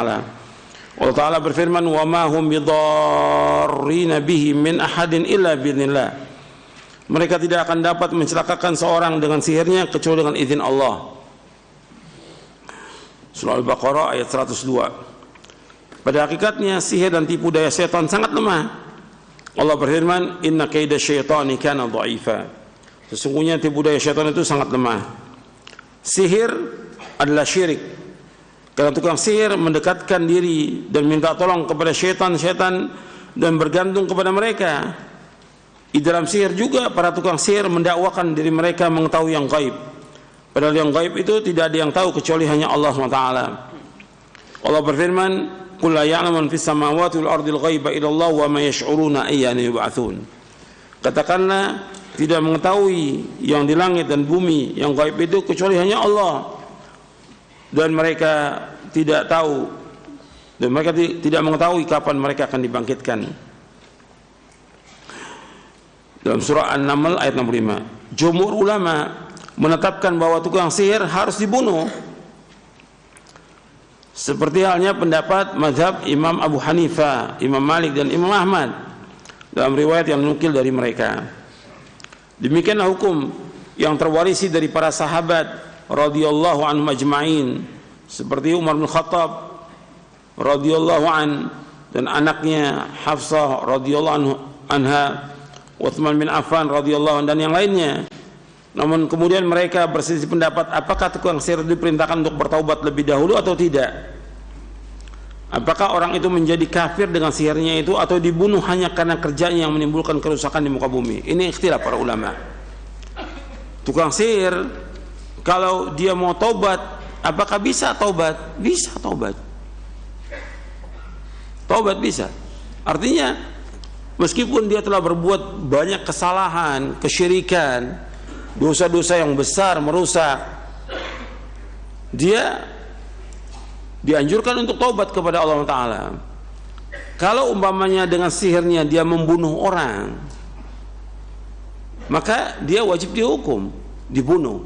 Allah Ta'ala berfirman, wa ma hum bidarrina bihi min ahadin illa bi'idznillah. Mereka tidak akan dapat mencelakakan seorang dengan sihirnya kecuali dengan izin Allah. Surah Al-Baqarah ayat 102. Pada hakikatnya sihir dan tipu daya setan sangat lemah. Allah berfirman, inna kaida syaitani kana dha'ifa. Sesungguhnya tipu daya syaitan itu sangat lemah. Sihir adalah syirik. Karena tukang sihir mendekatkan diri dan minta tolong kepada syaitan-syaitan dan bergantung kepada mereka. Di dalam sihir juga para tukang sihir mendakwakan diri mereka mengetahui yang gaib. Padahal yang gaib itu tidak ada yang tahu kecuali hanya Allah SWT. Allah berfirman, qul la ya'lamu man fis samawati wal ardil ghaiba illa Allah wa ma yash'uruna ayyana yub'atsun. Katakanlah, tidak mengetahui yang di langit dan bumi yang gaib itu kecuali hanya Allah, dan mereka tidak tahu, dan mereka tidak mengetahui kapan mereka akan dibangkitkan. Dalam surah An-Naml ayat 65, jumhur ulama menetapkan bahwa tukang sihir harus dibunuh, seperti halnya pendapat mazhab Imam Abu Hanifah, Imam Malik dan Imam Ahmad dalam riwayat yang nukil dari mereka. Demikianlah hukum yang terwarisi dari para sahabat radhiyallahu anhum ajma'in, seperti Umar bin Khattab radhiyallahu an dan anaknya Hafsah radhiyallahu anha, Utsman bin Affan radhiyallahu an dan yang lainnya. Namun kemudian mereka berselisih pendapat apakah tukang sihir diperintahkan untuk bertaubat lebih dahulu atau tidak. Apakah orang itu menjadi kafir dengan sihirnya itu atau dibunuh hanya karena kerjanya yang menimbulkan kerusakan di muka bumi. Ini ikhtilaf para ulama. Tukang sihir kalau dia mau taubat, apakah bisa taubat? Bisa taubat. Taubat bisa. Artinya meskipun dia telah berbuat banyak kesalahan, kesyirikan, dosa-dosa yang besar, merusak, dia dianjurkan untuk taubat kepada Allah Ta'ala. Kalau umpamanya dengan sihirnya dia membunuh orang, maka dia wajib dihukum, dibunuh.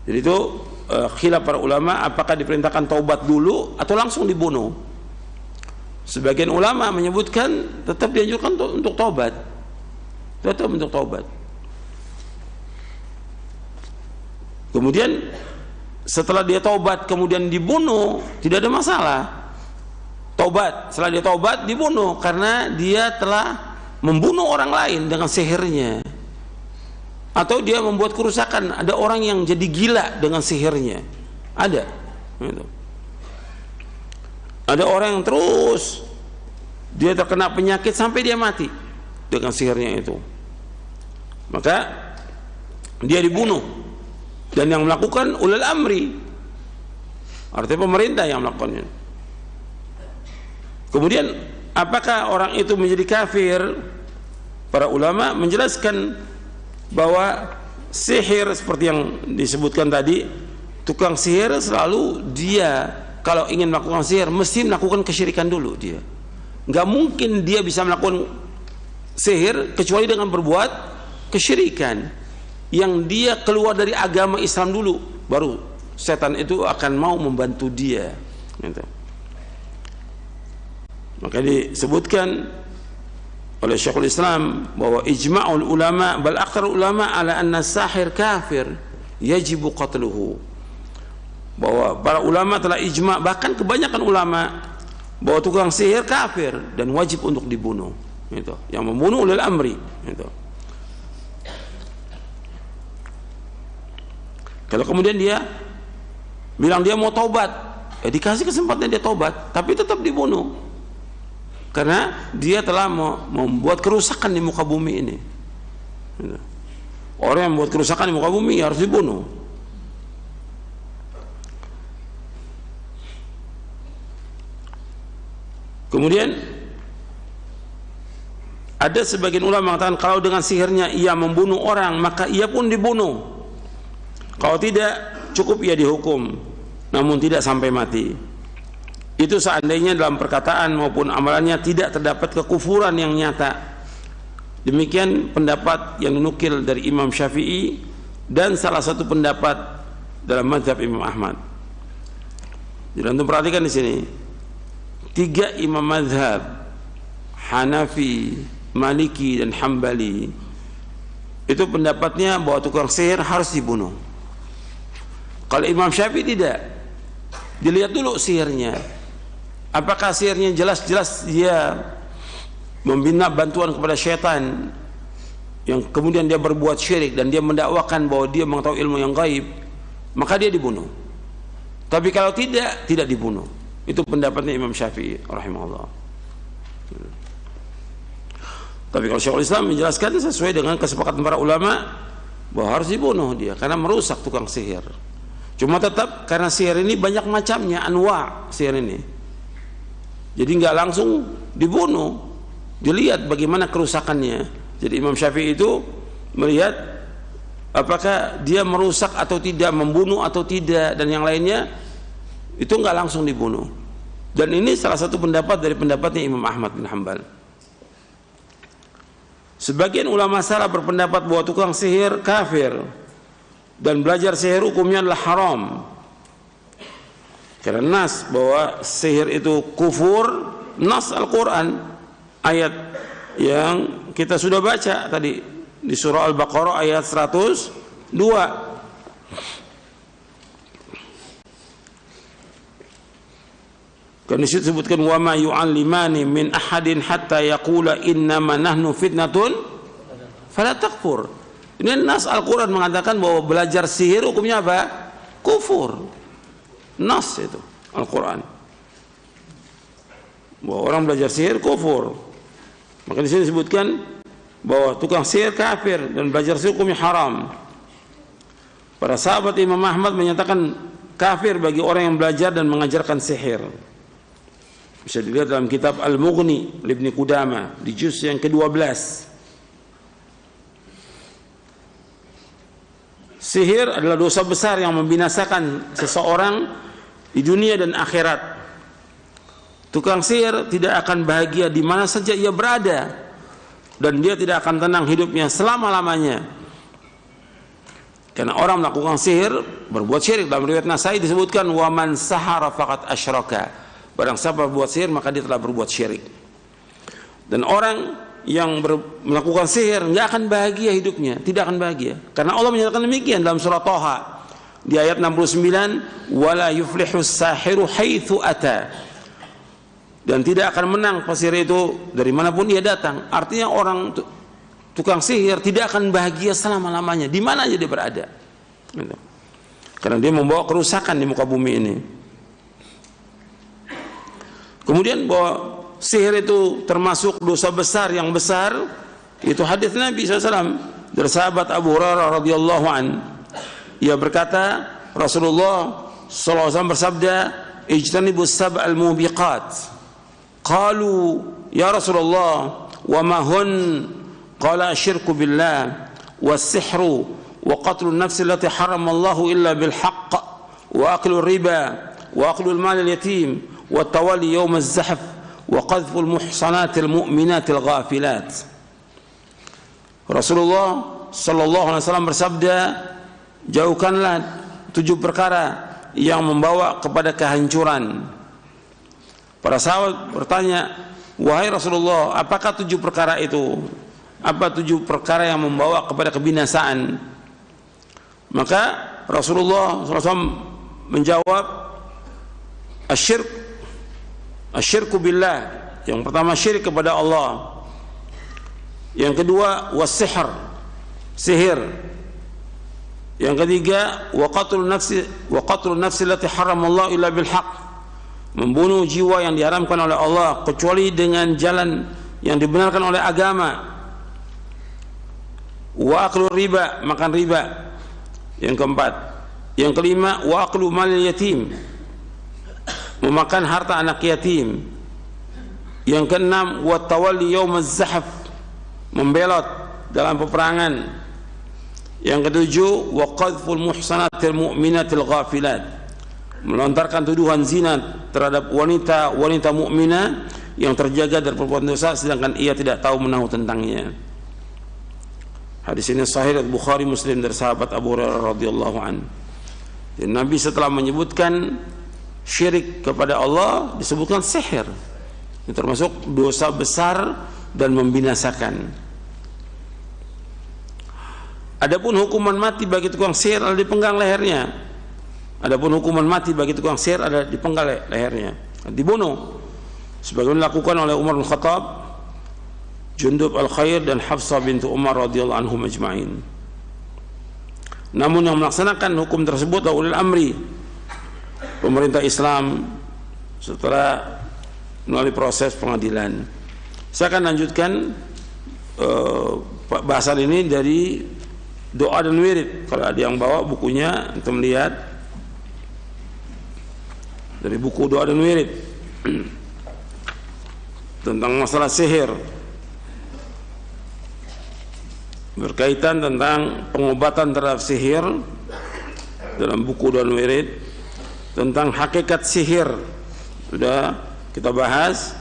Jadi itu khilaf para ulama, apakah diperintahkan taubat dulu atau langsung dibunuh. Sebagian ulama menyebutkan tetap dianjurkan untuk taubat, tetap untuk taubat. Kemudian setelah dia taubat kemudian dibunuh, tidak ada masalah. Taubat, setelah dia taubat dibunuh karena dia telah membunuh orang lain dengan sihirnya, atau dia membuat kerusakan. Ada orang yang jadi gila dengan sihirnya, ada. Ada orang yang terus dia terkena penyakit sampai dia mati dengan sihirnya itu, maka dia dibunuh. Dan yang melakukan ulul amri, artinya pemerintah yang melakukannya. Kemudian apakah orang itu menjadi kafir? Para ulama menjelaskan bahwa sihir seperti yang disebutkan tadi, tukang sihir selalu dia kalau ingin melakukan sihir mesti melakukan kesyirikan dulu. Dia nggak mungkin dia bisa melakukan sihir kecuali dengan berbuat kesyirikan, yang dia keluar dari agama Islam dulu, baru setan itu akan mau membantu dia. Gitu. Maka disebutkan oleh Syekhul Islam bahwa ijma'ul ulama bal aktsar ulama ala anna sahir kafir yajibu qatluhu. Bahwa para ulama telah ijma', bahkan kebanyakan ulama, bahwa tukang sihir kafir dan wajib untuk dibunuh. Gitu. Yang membunuh ulil amri. Gitu. Kalau kemudian dia bilang dia mau taubat, ya dikasih kesempatan dia taubat, tapi tetap dibunuh karena dia telah membuat kerusakan di muka bumi ini. Orang yang membuat kerusakan di muka bumi harus dibunuh. Kemudian Ada sebagian ulama mengatakan kalau dengan sihirnya ia membunuh orang, maka ia pun dibunuh. Kalau tidak, cukup ia dihukum, namun tidak sampai mati. Itu seandainya dalam perkataan maupun amalannya tidak terdapat kekufuran yang nyata. Demikian pendapat yang dinukil dari Imam Syafi'i dan salah satu pendapat dalam mazhab Imam Ahmad. Jadi untuk perhatikan di sini, 3 imam mazhab, Hanafi, Maliki dan Hambali, itu pendapatnya bahwa tukang sihir harus dibunuh. Kalau Imam Syafi'i tidak, dilihat dulu sihirnya. Apakah sihirnya jelas-jelas dia membina bantuan kepada syaitan, yang kemudian dia berbuat syirik dan dia mendakwakan bahwa dia mengetahui ilmu yang gaib, maka dia dibunuh. Tapi kalau tidak, tidak dibunuh. Itu pendapatnya Imam Syafi'i rahimahullah. Tapi kalau Syekhul Islam menjelaskan sesuai dengan kesepakatan para ulama bahwa harus dibunuh dia karena merusak tukang sihir. Cuma tetap karena sihir ini banyak macamnya, anwa sihir ini. Jadi nggak langsung dibunuh, dilihat bagaimana kerusakannya. Jadi Imam Syafi'i itu melihat apakah dia merusak atau tidak, membunuh atau tidak, dan yang lainnya itu nggak langsung dibunuh. Dan ini salah satu pendapat dari pendapatnya Imam Ahmad bin Hanbal. Sebagian ulama salaf berpendapat bahwa tukang sihir kafir dan belajar sihir hukumnya adalah haram. Karena nas bahwa sihir itu kufur, nas Al-Quran, ayat yang kita sudah baca tadi di surah Al-Baqarah ayat 102. Kan di situ disebutkan wa ma yu'allimani min ahadin hatta yaqula innama nahnu fitnatun fala takfur. Ini nas Al-Quran mengatakan bahwa belajar sihir hukumnya apa? Kufur. Nas itu Al-Quran. Bahwa orang belajar sihir kufur. Maka di sini disebutkan bahwa tukang sihir kafir dan belajar sihir hukumnya haram. Para sahabat Imam Ahmad menyatakan kafir bagi orang yang belajar dan mengajarkan sihir. Bisa dilihat dalam kitab Al-Mughni Ibnu Qudamah di juz yang ke-12. Sihir adalah dosa besar yang membinasakan seseorang di dunia dan akhirat. Tukang sihir tidak akan bahagia di mana saja ia berada, dan dia tidak akan tenang hidupnya selama-lamanya. Karena orang melakukan sihir berbuat syirik. Dalam riwayat Nasai disebutkan wa man sahara faqad asyraka. Barang siapa berbuat sihir maka dia telah berbuat syirik. Dan orang yang melakukan sihir enggak akan bahagia hidupnya, tidak akan bahagia. Karena Allah menyatakan demikian dalam surah Thaha di ayat 69, wala yuflihus sahiru haitsu ata. Dan tidak akan menang pesihir itu dari manapun ia datang. Artinya orang tukang sihir tidak akan bahagia selama-lamanya di mana aja dia berada. Karena dia membawa kerusakan di muka bumi ini. Kemudian bahwa sihir itu termasuk dosa besar yang besar, itu hadis Nabi SAW dari sahabat Abu Hurairah radhiyallahu an. Ia berkata, Rasulullah SAW bersabda, ijtanibus sab'al mubiqat. Qalu ya Rasulullah wa ma hun? Qala asyirku billah was-sihru wa qatlu an-nafs allati haramallahu illa bil haqq wa aklu riba wa aklu al-mal al-yatim wa tawalli yawm az-zahf wa qadhfu al-muhsanat al-mu'minat al-ghafilat. Rasulullah sallallahu alaihi wasallam bersabda, jauhkanlah 7 perkara yang membawa kepada kehancuran. Para sahabat bertanya, wahai Rasulullah, apakah 7 perkara itu? Apa 7 perkara yang membawa kepada kebinasaan? Maka Rasulullah SAW menjawab, asyirku billah. Yang pertama syirik kepada Allah. Yang kedua was-sihr, sihir. Yang ketiga wa qatlun nafsi allati haramallahu illa bil haqq, membunuh jiwa yang diharamkan oleh Allah kecuali dengan jalan yang dibenarkan oleh agama. Wa aklu riba, makan riba. Yang keempat. Yang kelima wa aklu malil yatim, memakan harta anak yatim. Yang keenam wa tawalli yaumaz zahf, membelot dalam peperangan. Yang ketujuh, wa qadful muhsanatil mu'minatil ghafilat, melontarkan tuduhan zina terhadap wanita mukminah yang terjaga dari perbuatan dosa sedangkan ia tidak tahu menahu tentangnya. Hadis ini sahih dari Bukhari Muslim dari sahabat Abu Hurairah radhiyallahu an. Dan Nabi setelah menyebutkan syirik kepada Allah disebutkan sihir. Ini termasuk dosa besar dan membinasakan. Adapun hukuman mati bagi tukang sihir adalah dipenggal lehernya. Adapun hukuman mati bagi tukang sihir adalah dipenggal lehernya, dibunuh. Sebagaimana dilakukan oleh Umar bin Khattab, Jundub al-Khair dan Hafsah bintu Umar radhiyallahu anhum ajma'in. Namun yang melaksanakan hukum tersebut adalah ulil amri, pemerintah Islam setelah melalui proses pengadilan. Saya akan lanjutkan bahasan ini dari doa dan wirid. Kalau ada yang bawa bukunya untuk melihat dari buku doa dan wirid tentang masalah sihir, berkaitan tentang pengobatan terhadap sihir dalam buku doa dan wirid. Tentang hakikat sihir sudah kita bahas.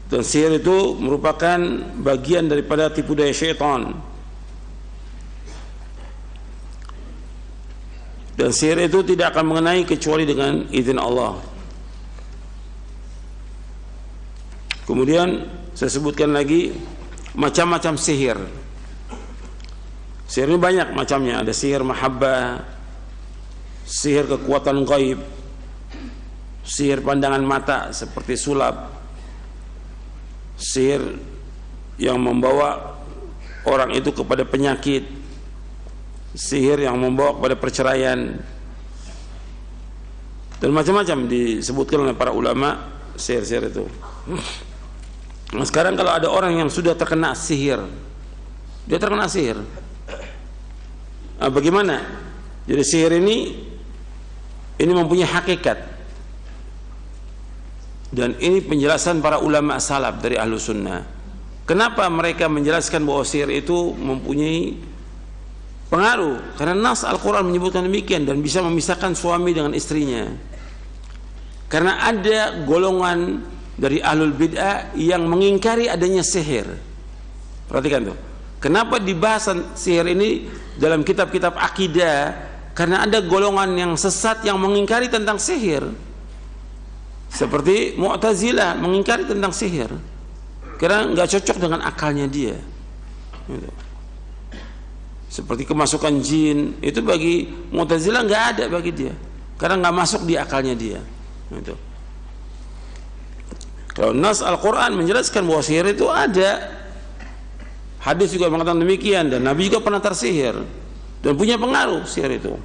Dan sihir itu merupakan bagian daripada tipu daya syaitan. Dan sihir itu tidak akan mengenai kecuali dengan izin Allah. Kemudian saya sebutkan lagi macam-macam sihir. Sihir ini banyak macamnya. Ada sihir mahabbah, sihir kekuatan gaib, sihir pandangan mata seperti sulap, sihir yang membawa orang itu kepada penyakit, sihir yang membawa kepada perceraian, dan macam-macam disebutkan oleh para ulama sihir-sihir itu. Nah, sekarang kalau ada orang yang sudah terkena sihir, dia terkena sihir, nah, bagaimana? Jadi sihir ini mempunyai hakikat. Dan ini penjelasan para ulama salaf dari ahlu sunnah. Kenapa mereka menjelaskan bahwa sihir itu mempunyai pengaruh? Karena nas Al-Quran menyebutkan demikian dan bisa memisahkan suami dengan istrinya. Karena ada golongan dari ahlul bid'ah yang mengingkari adanya sihir. Perhatikan tuh. Kenapa dibahas sihir ini dalam kitab-kitab akidah? Karena ada golongan yang sesat yang mengingkari tentang sihir. Seperti Mu'tazilah mengingkari tentang sihir karena nggak cocok dengan akalnya dia. Seperti kemasukan jin, itu bagi Mu'tazilah nggak ada bagi dia karena nggak masuk di akalnya dia. Kalau nas Al-Quran menjelaskan bahwa sihir itu ada, hadis juga mengatakan demikian, dan Nabi juga pernah tersihir dan punya pengaruh sihir itu.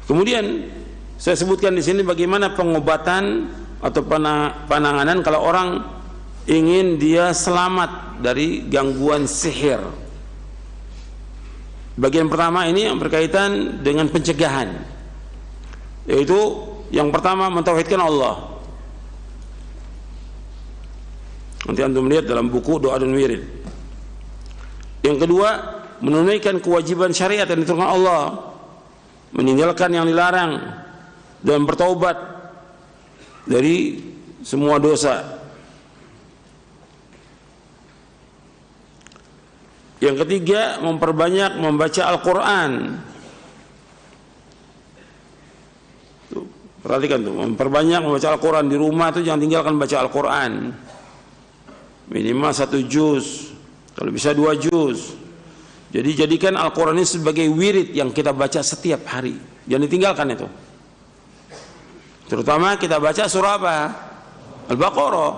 Kemudian saya sebutkan di sini bagaimana pengobatan atau penanganan kalau orang ingin dia selamat dari gangguan sihir. Bagian pertama ini yang berkaitan dengan pencegahan, yaitu yang pertama mentauhidkan Allah. Nanti antum melihat dalam buku doa dan wirid. Yang kedua, menunaikan kewajiban syariat yang diturunkan Allah, meninggalkan yang dilarang dan bertaubat dari semua dosa. Yang ketiga, memperbanyak membaca Al-Quran. Perhatikan tuh, memperbanyak membaca Al-Quran di rumah tuh, jangan tinggalkan baca Al-Quran. Minimal 1 juz, kalau bisa 2 juz. Jadi jadikan Al-Quran ini sebagai wirid yang kita baca setiap hari. Jangan ditinggalkan itu. Terutama kita baca surah apa? Al-Baqarah.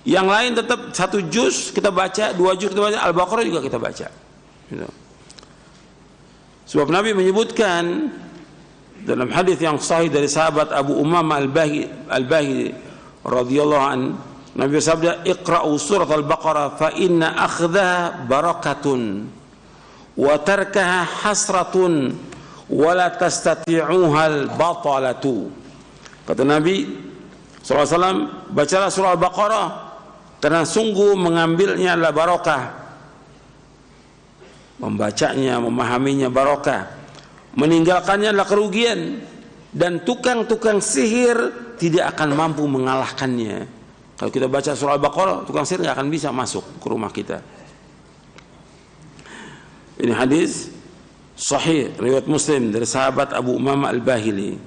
Yang lain tetap 1 juz kita baca, 2 juz kita baca, Al-Baqarah juga kita baca. Sebab Nabi menyebutkan dalam hadis yang sahih dari sahabat Abu Umamah Al-Bahili radhiyallahu anhu, Nabi bersabda, "Iqra'u surat Al-Baqarah fa inna akhdaha barakatun wa tarkaha hasratun wa la tastati'uha al-batalatu." Kata Nabi, SAW, bacalah surah Al-Baqarah karena sungguh mengambilnya adalah barokah. Membacanya, memahaminya barokah. Meninggalkannya adalah kerugian, dan tukang-tukang sihir tidak akan mampu mengalahkannya. Kalau kita baca surah Al-Baqarah, tukang sihir tidak akan bisa masuk ke rumah kita. Ini hadis sahih riwayat Muslim dari sahabat Abu Umamah Al-Bahili.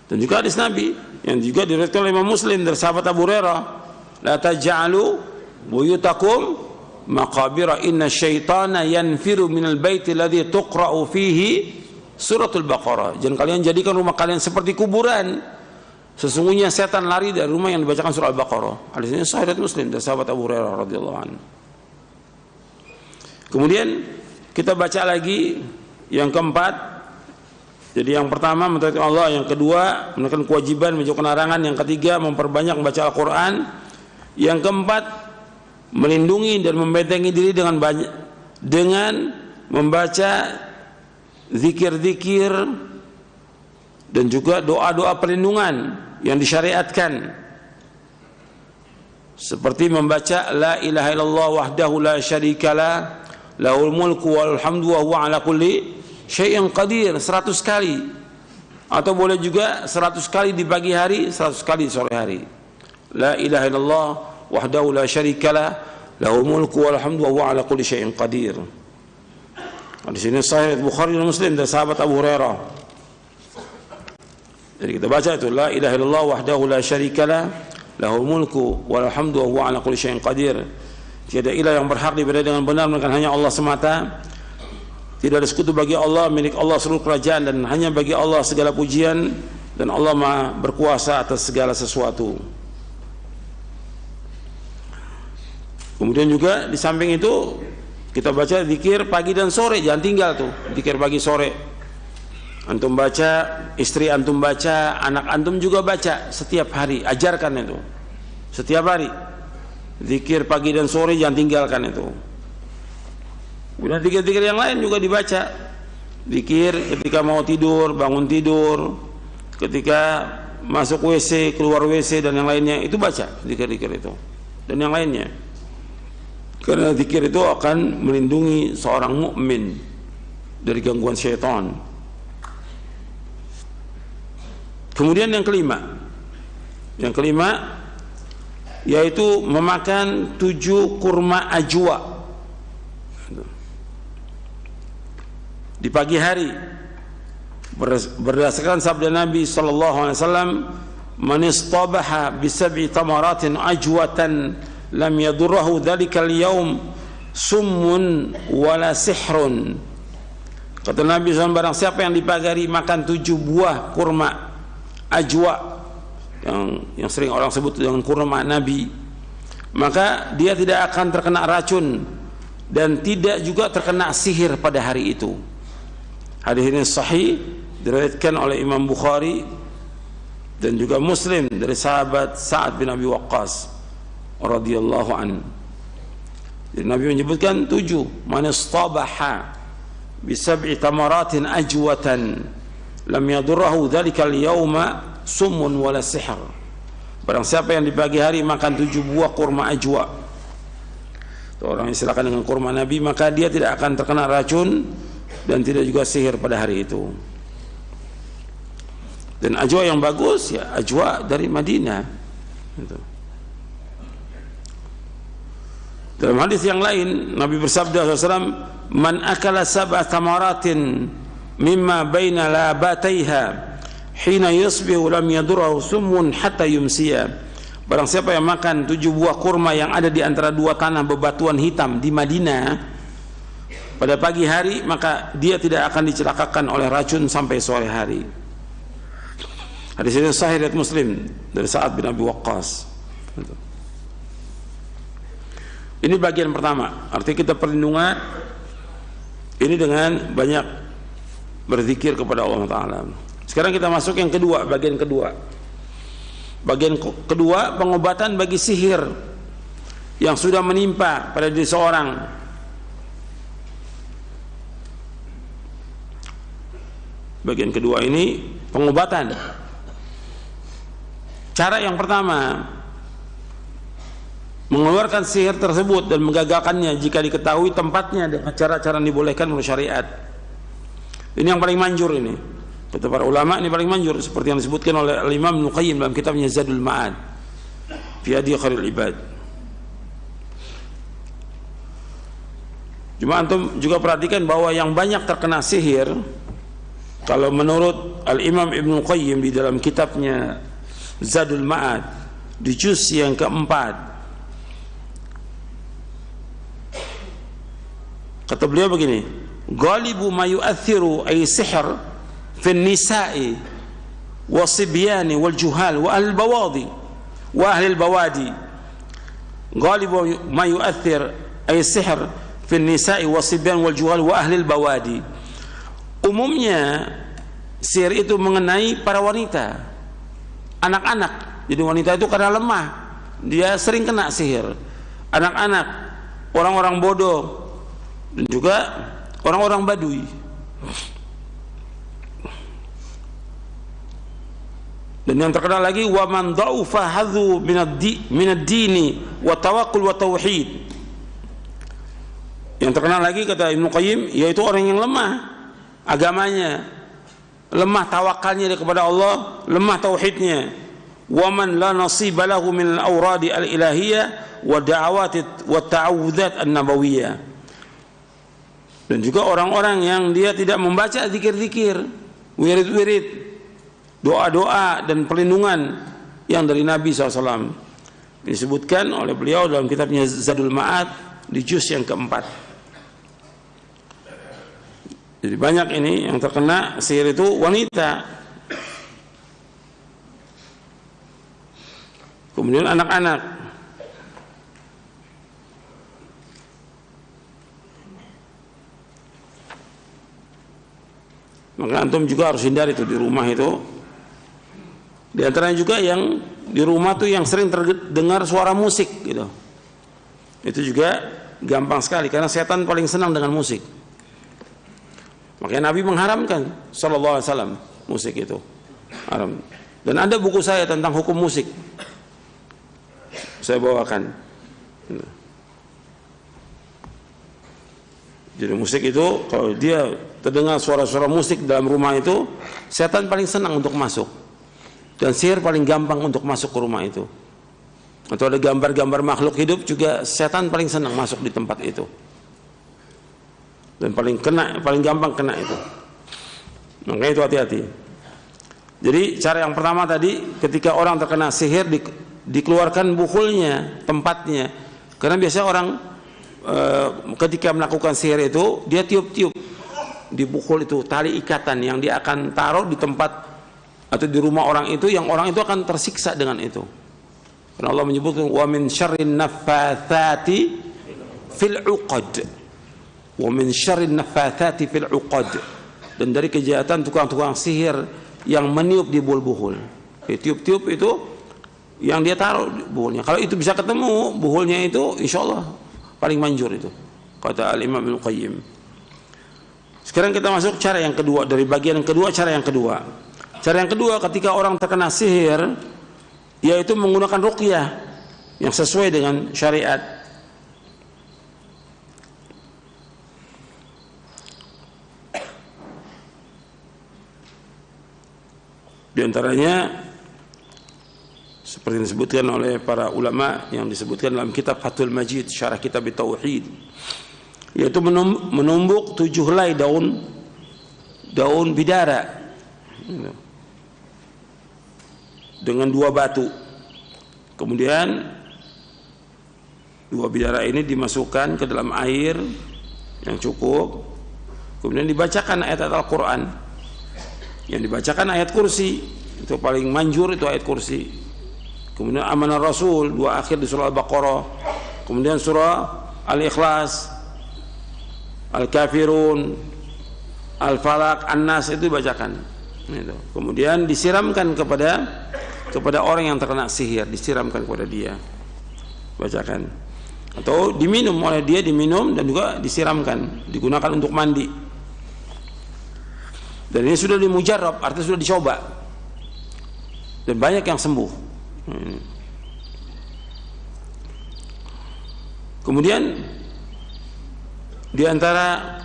Dan juga hadis Nabi yang juga diriwayatkan oleh Imam Muslim dari sahabat Abu Hurairah, la taj'alu buyutakum maqabira inna syaitana yanfiru minal baiti alladhi tuqra'u fihi suratul Baqarah. Jangan kalian jadikan rumah kalian seperti kuburan. Sesungguhnya setan lari dari rumah yang dibacakan surah Al-Baqarah. Hadis ini sahih riwayat Muslim dari sahabat Abu Hurairah radhiyallahu anhu. Kemudian kita baca lagi yang keempat. Jadi yang pertama mentaati Allah, yang kedua menunaikan kewajiban, menjauhkan larangan, yang ketiga memperbanyak membaca Al-Quran, yang keempat melindungi dan membentengi diri dengan membaca zikir-zikir dan juga doa-doa perlindungan yang disyariatkan, seperti membaca la ilaha illallah wahdahu la syarikalah lahul mulku wal hamdu wa huwa ala kulli syai'in qadir 100 kali, atau boleh juga 100 kali di pagi hari, 100 kali di sore hari. La ilaha illallah wahdahu la syarikalah lahul mulku wal hamdu wa huwa ala kulli syai'in qadir. Di sini sahih Bukhari dan Muslim dari sahabat Abu Hurairah. Jadi kita baca itu la ilaha illallah wahdahu la syarikalah lahul mulku wal hamdu wa huwa ala kulli syai'in qadir. Tiada ilah yang berhak diibadahi dengan benar melainkan hanya Allah semata. Tidak ada sekutu bagi Allah, milik Allah seluruh kerajaan, dan hanya bagi Allah segala pujian, dan Allah Maha berkuasa atas segala sesuatu. Kemudian juga di samping itu kita baca zikir pagi dan sore, jangan tinggal tuh zikir pagi sore. Antum baca, istri antum baca, anak antum juga baca setiap hari, ajarkan itu setiap hari. Zikir pagi dan sore jangan tinggalkan itu. Kemudian zikir-zikir yang lain juga dibaca. Zikir ketika mau tidur, bangun tidur, ketika masuk WC, keluar WC, dan yang lainnya, itu baca zikir-zikir itu dan yang lainnya. Karena zikir itu akan melindungi seorang mukmin dari gangguan syaitan. Kemudian yang kelima yaitu memakan 7 kurma ajwa di pagi hari, berdasarkan sabda Nabi sallallahu alaihi wasallam, man istabaha bi 7 tamaratin ajwatan lam yadurruhu dzalikal yaum summun wala sihrun. Kata Nabi SAW, barang siapa yang di pagi hari makan 7 buah kurma ajwa, yang sering orang sebut dengan kurma Nabi, maka dia tidak akan terkena racun dan tidak juga terkena sihir pada hari itu. Hadis ini sahih, diriwayatkan oleh Imam Bukhari dan juga Muslim dari sahabat Sa'ad bin Abi Waqqas radhiyallahu an. Jadi Nabi menyebutkan 7, man istabaha bi 7 tamaratin ajwatan lam yadurruhu dzalikal yauma summun wala sihr. Barang siapa yang di pagi hari makan 7 buah kurma ajwa, orang istilahkan dengan kurma Nabi, maka dia tidak akan terkena racun dan tidak juga sihir pada hari itu. Dan ajwa yang bagus ya ajwa dari Madinah. Dalam hadis yang lain Nabi bersabda SAW, man akala 7 tamaratin mimma baina labataiha hina yusbihu lam yadurruhu summun hatta yumsiya. Barang siapa yang makan 7 buah kurma yang ada di antara 2 tanah bebatuan hitam di Madinah pada pagi hari, maka dia tidak akan dicelakakan oleh racun sampai sore hari. Hadis ini sahih riwayat Muslim dari Sa'ad bin Abi Waqqas. Ini bagian pertama, artinya kita perlindungan ini dengan banyak berzikir kepada Allah Ta'ala. Sekarang kita masuk yang kedua, bagian kedua. Bagian kedua, pengobatan bagi sihir yang sudah menimpa pada diri seorang. Bagian kedua ini pengobatan Cara yang pertama, mengeluarkan sihir tersebut dan menggagalkannya jika diketahui tempatnya dengan cara-cara yang dibolehkan menurut syariat. Ini yang paling manjur ini. Kata para ulama ini paling manjur, seperti yang disebutkan oleh Al-Imam Ibnu Qayyim dalam kitabnya Zadul Ma'ad fi Hadi Khairil Ibad. Cuma antum juga perhatikan bahwa yang banyak terkena sihir, kalau menurut Al-Imam Ibnu Qayyim di dalam kitabnya Zadul Ma'ad di juz yang keempat, kata beliau begini, ghalibu ma yu'athiru ay sihr fi an-nisa'i was-sibyani wal-juhal wa ahli al-bawadi wa ahli al-bawadi. Ghalibu ma yu'athir ay sihr fi an-nisa'i was-sibyan wal-juhal wa ahli al-bawadi. Umumnya sihir itu mengenai para wanita, anak-anak. Jadi wanita itu karena lemah, dia sering kena sihir. Anak-anak, orang-orang bodoh, dan juga orang-orang badui. Dan yang terkenal lagi, wa man dha'ufa hadhu min ad-dini wa tawakkul wa tauhid. Yang terkenal lagi kata Ibnu Qayyim, yaitu orang yang lemah agamanya, lemah tawakalnya kepada Allah, lemah tauhidnya. Wa man la nasiba lahu min al-awradi al-ilahiyah wa da'awat wa ta'awudzat an-nabawiyah. Dan juga orang-orang yang dia tidak membaca zikir-zikir, wirid-wirid, doa-doa dan perlindungan yang dari Nabi SAW. Disebutkan oleh beliau dalam kitabnya Zadul Ma'ad di juz yang keempat. Jadi banyak ini yang terkena sihir itu wanita, kemudian anak-anak. Maka antum juga harus hindari itu di rumah itu. Di antaranya juga yang di rumah tuh yang sering terdengar suara musik gitu. Itu juga gampang sekali karena setan paling senang dengan musik. Makanya Nabi mengharamkan sallallahu alaihi wasallam musik itu. Haram. Dan ada buku saya tentang hukum musik. Saya bawakan. Jadi musik itu kalau dia terdengar suara-suara musik dalam rumah itu, setan paling senang untuk masuk. Dan sihir paling gampang untuk masuk ke rumah itu. Atau ada gambar-gambar makhluk hidup juga setan paling senang masuk di tempat itu. Dan paling gampang kena itu. Makanya itu hati-hati. Jadi cara yang pertama tadi, ketika orang terkena sihir dikeluarkan bukhulnya, tempatnya. Karena biasanya orang ketika melakukan sihir itu dia tiup-tiup di bukhul itu tali ikatan yang dia akan taruh di tempat atau di rumah orang itu, yang orang itu akan tersiksa dengan itu. Karena Allah menyebutkan wa min syarrin naffatsati fil 'uqad. Wa min syarrin naffatsati fil 'uqad. Dan dari kejahatan tukang-tukang sihir yang meniup di buhul-buhul. Tiup-tiup itu yang dia taruh di buhulnya. Kalau itu bisa ketemu buhulnya itu, insyaallah paling manjur itu, kata Al-Imam Ibnu Qayyim. Sekarang kita masuk cara yang kedua, dari bagian yang kedua, cara yang kedua. Cara yang kedua ketika orang terkena sihir, yaitu menggunakan ruqyah yang sesuai dengan syariat. Di antaranya seperti yang disebutkan oleh para ulama yang disebutkan dalam kitab Fathul Majid syarah kitab Tauhid, yaitu menumbuk 7 helai daun bidara dengan 2 batu. Kemudian 2 bidara ini dimasukkan ke dalam air yang cukup, kemudian dibacakan ayat-ayat Al-Quran. Yang dibacakan ayat kursi, itu paling manjur itu ayat kursi. Kemudian Amanah Rasul 2 akhir di surah Al-Baqarah. Kemudian surah Al-Ikhlas, Al-Kafirun, Al-Falaq, An-Nas itu dibacakan. Itu. Kemudian disiramkan kepada orang yang terkena sihir, disiramkan kepada dia. Bacakan. Atau diminum oleh dia, diminum dan juga disiramkan, digunakan untuk mandi. Dan ini sudah dimujarab, artinya sudah dicoba. Dan banyak yang sembuh. Kemudian di antara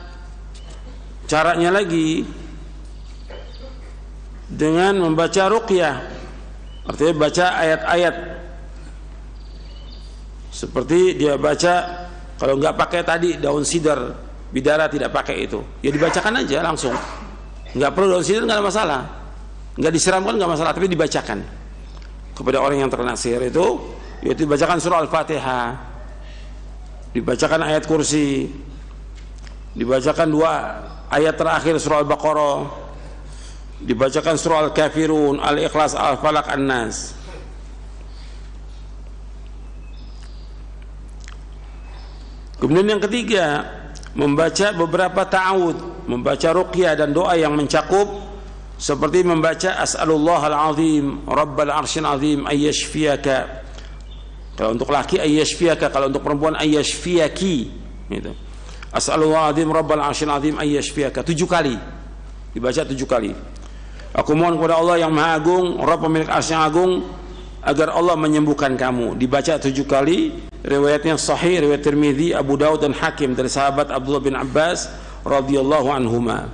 caranya lagi dengan membaca ruqyah, artinya baca ayat-ayat seperti dia baca, kalau nggak pakai tadi daun sidar bidara, tidak pakai itu, ya dibacakan aja langsung, nggak perlu daun sidar, nggak ada masalah, nggak disiramkan nggak masalah, tapi dibacakan kepada orang yang terkena sihir itu, yaitu dibacakan surah Al-Fatihah, dibacakan ayat kursi, dibacakan 2 ayat terakhir surah Al-Baqarah, dibacakan surah Al-Kafirun, Al-Ikhlas, Al-Falaq, An-Nas. Kemudian yang ketiga, membaca beberapa ta'awud, membaca ruqyah dan doa yang mencakup, seperti membaca As'alullah al-azim Rabbal arsyil azim ayyashfiyaka, kalau untuk laki ayyashfiyaka, kalau untuk perempuan ayyashfiyaki, gitu. As'alullah al-azim Rabbal arsyil azim ayyashfiyaka 7 kali, dibaca 7 kali. Aku mohon kepada Allah yang Maha Agung, Rabb pemilik arsy yang agung, agar Allah menyembuhkan kamu, dibaca 7 kali. Riwayatnya sahih, riwayat Tirmidzi, Abu Daud dan Hakim dari sahabat Abdullah bin Abbas radhiyallahu anhuma.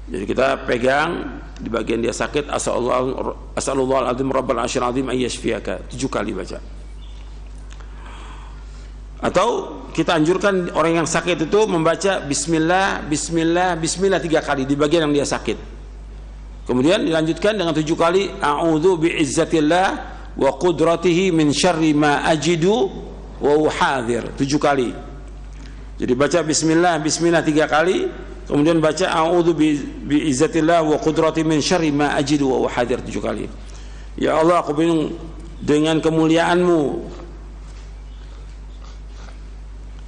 Jadi kita pegang di bagian dia sakit, As'alullah al-azim Rabbal arsyil azim ayyashfiyaka 7 kali baca. Atau kita anjurkan orang yang sakit itu membaca bismillah, bismillah, bismillah 3 kali di bagian yang dia sakit. Kemudian dilanjutkan dengan 7 kali a'udzu bi'izzatillah wa qudratihi min syarri ma ajidu wa uhadhir 7 kali. Jadi baca bismillah, bismillah 3 kali, kemudian baca a'udzu bi'izzatillah wa qudratihi min syarri ma ajidu wa uhadhir 7 kali. Ya Allah, aku berlindung dengan kemuliaan-Mu,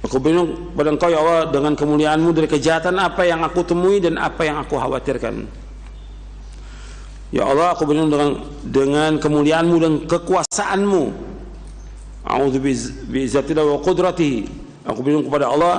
aku berlindung pada Engkau ya Allah dengan kemuliaan-Mu dari kejahatan apa yang aku temui dan apa yang aku khawatirkan. Ya Allah, aku berlindung dengan kemuliaan-Mu dan kekuasaan-Mu. A'udzu bi'izzatillah wa qudratihi. Aku berlindung kepada Allah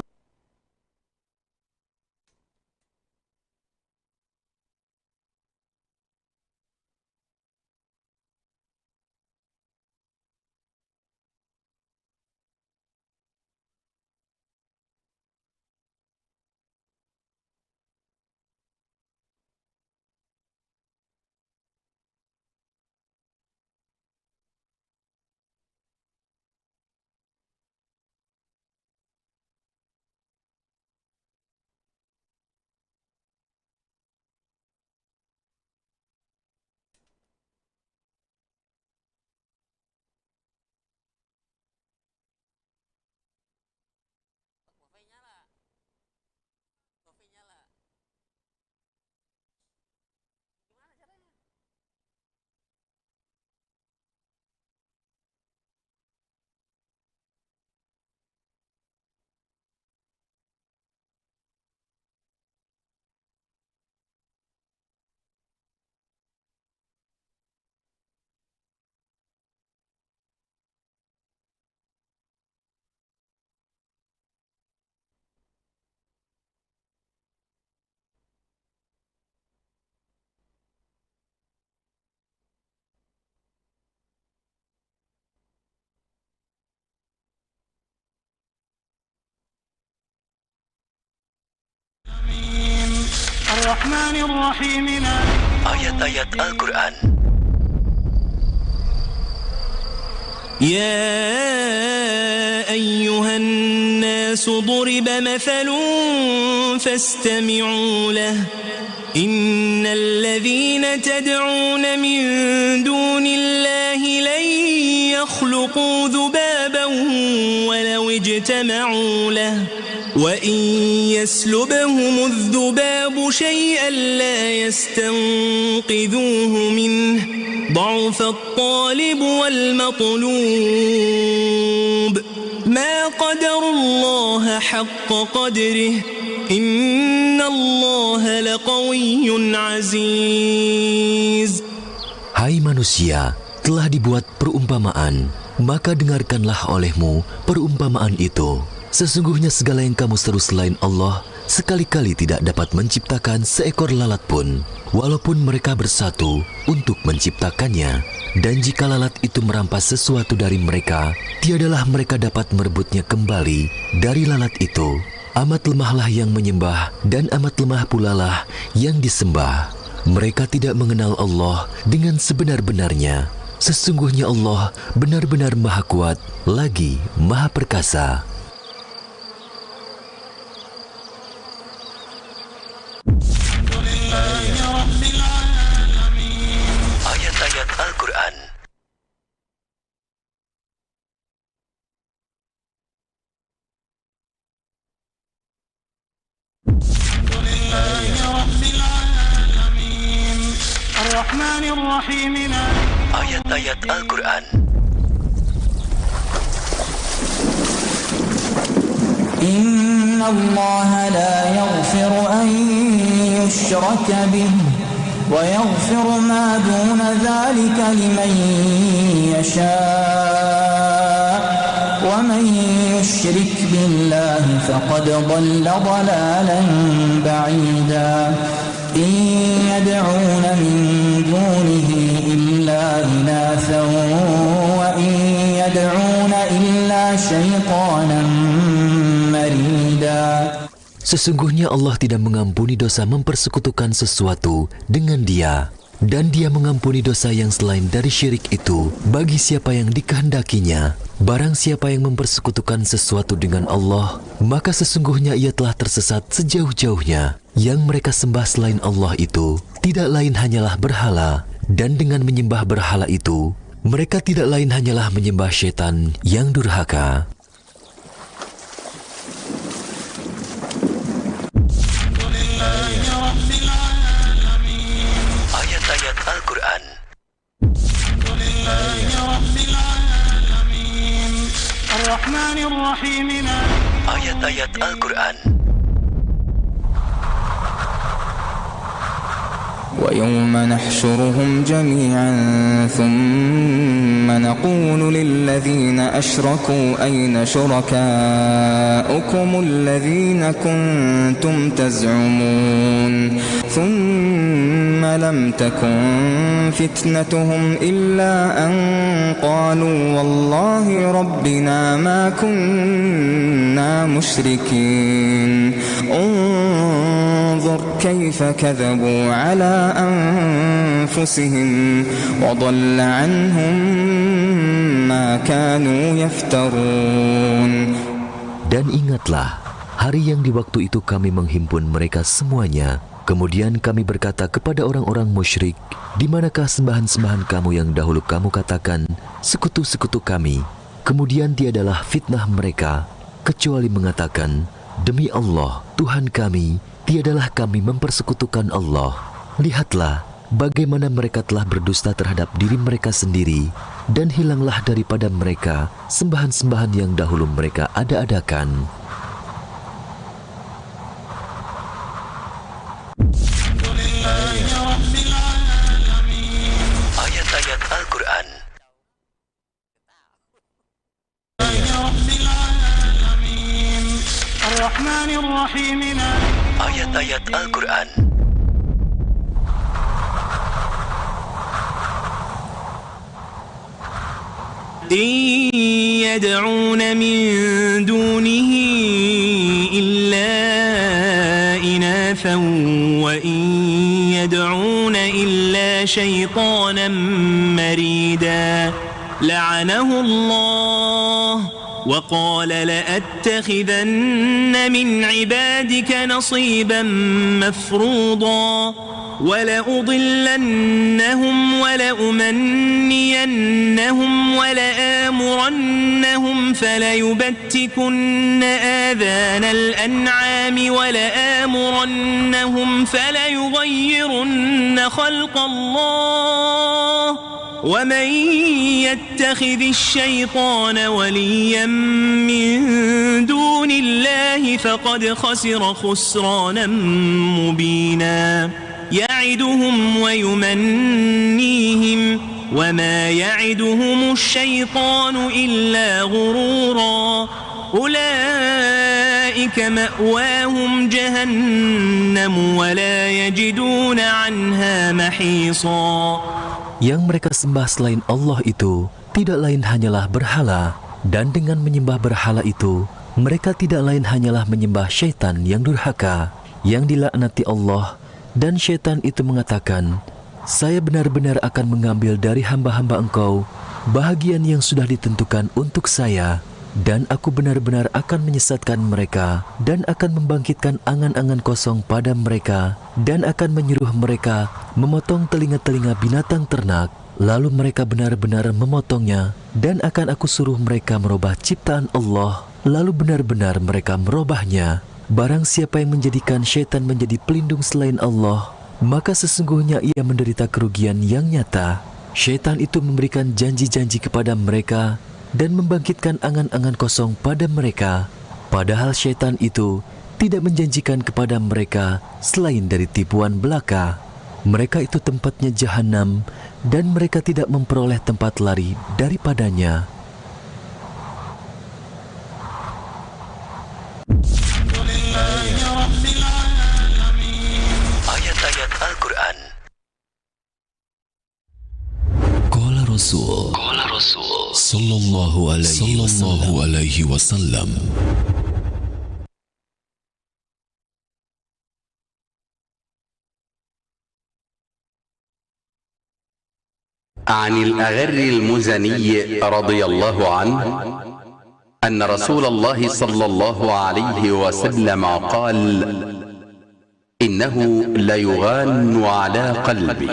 Ayat-ayat Al-Quran. يا أيها الناس ضرب مثل فاستمعوا له إن الذين تدعون من دون الله لن يخلقوا ذبابا ولو اجتمعوا له وإن يسلبهم الذباب شيئا لا يستنقذوه منه ضعف الطالب والمطلوب ما قدر الله حق قدره إن الله لقوي عزيز. Hai manusia, telah dibuat perumpamaan, maka dengarkanlah olehmu perumpamaan itu. Sesungguhnya segala yang kamu seru selain Allah sekali-kali tidak dapat menciptakan seekor lalat pun, walaupun mereka bersatu untuk menciptakannya. Dan jika lalat itu merampas sesuatu dari mereka, tiadalah mereka dapat merebutnya kembali dari lalat itu. Amat lemahlah yang menyembah dan amat lemah pula lah yang disembah. Mereka tidak mengenal Allah dengan sebenar-benarnya. Sesungguhnya Allah benar-benar maha kuat, lagi maha perkasa. Ayat-ayat Al-Quran. Ayat-ayat Al-Quran. Inna Allah la yaghfiru an yushraka bihi wa yaghfiru ma duna dhalika liman yasha wa man yushrik billahi faqad dhalla dhalalan ba'ida. إن يدعون من دونه إلا إناثا وإن يدعون إلا شيطانا مريدا. Sesungguhnya Allah tidak mengampuni dosa mempersekutukan sesuatu dengan Dia, dan Dia mengampuni dosa yang selain dari syirik itu bagi siapa yang dikehendakinya. Barang siapa yang mempersekutukan sesuatu dengan Allah, maka sesungguhnya ia telah tersesat sejauh-jauhnya. Yang mereka sembah selain Allah itu tidak lain hanyalah berhala, dan dengan menyembah berhala itu, mereka tidak lain hanyalah menyembah syaitan yang durhaka. Ayat-ayat Al-Quran. Ayat-ayat Al-Quran. ويوم نحشرهم جميعا ثم نقول للذين أشركوا أين شركاؤكم الذين كنتم تزعمون ثم لم تكن فتنتهم إلا أن قالوا والله ربنا ما كنا مشركين انظر كيف كذبوا على أنفسهم وضل عنهم ما كانوا يفترون. Dan ingatlah hari yang di waktu itu kami menghimpun mereka semuanya. Kemudian kami berkata kepada orang-orang musyrik, di manakah sembahan-sembahan kamu yang dahulu kamu katakan sekutu-sekutu kami? Kemudian tiadalah fitnah mereka kecuali mengatakan, demi Allah Tuhan kami, tiadalah kami mempersekutukan Allah. Lihatlah bagaimana mereka telah berdusta terhadap diri mereka sendiri, dan hilanglah daripada mereka sembahan-sembahan yang dahulu mereka ada-adakan. Ayat-ayat Al-Quran. Ayat-ayat Al-Quran. إن يدعون من دونه إلا إناثا وإن يدعون إلا شيطانا مريدا لعنه الله وقال لأتخذن من عبادك نصيبا مفروضا ولأضلنهم ولأمنينهم ولآمرنهم فليبتكن آذان الأنعام ولآمرنهم فليغيرن خلق الله ومن يتخذ الشيطان وليا من دون الله فقد خسر خسرانا مبينا يعدهم ويمنيهم وما يعدهم الشيطان إلا غرورا أولئك مأواهم جهنم ولا يجدون عنها محيصا Yang mereka sembah selain Allah itu tidak lain hanyalah berhala, dan dengan menyembah berhala itu mereka tidak lain hanyalah menyembah syaitan yang durhaka, yang dilaknati Allah. Dan syaitan itu mengatakan, saya benar-benar akan mengambil dari hamba-hamba engkau bahagian yang sudah ditentukan untuk saya, dan aku benar-benar akan menyesatkan mereka, dan akan membangkitkan angan-angan kosong pada mereka, dan akan menyuruh mereka memotong telinga-telinga binatang ternak, lalu mereka benar-benar memotongnya, dan akan aku suruh mereka merubah ciptaan Allah, lalu benar-benar mereka merubahnya. Barang siapa yang menjadikan syaitan menjadi pelindung selain Allah, maka sesungguhnya ia menderita kerugian yang nyata. Syaitan itu memberikan janji-janji kepada mereka dan membangkitkan angan-angan kosong pada mereka, padahal syaitan itu tidak menjanjikan kepada mereka selain dari tipuan belaka. Mereka itu tempatnya jahanam, dan mereka tidak memperoleh tempat lari daripadanya. Ayat-ayat Al-Quran. Qala Rasul sallallahu alaihi wasallam. عن الأغر المزني رضي الله عنه أن رسول الله صلى الله عليه وسلم قال: إنه ليغان على قلبي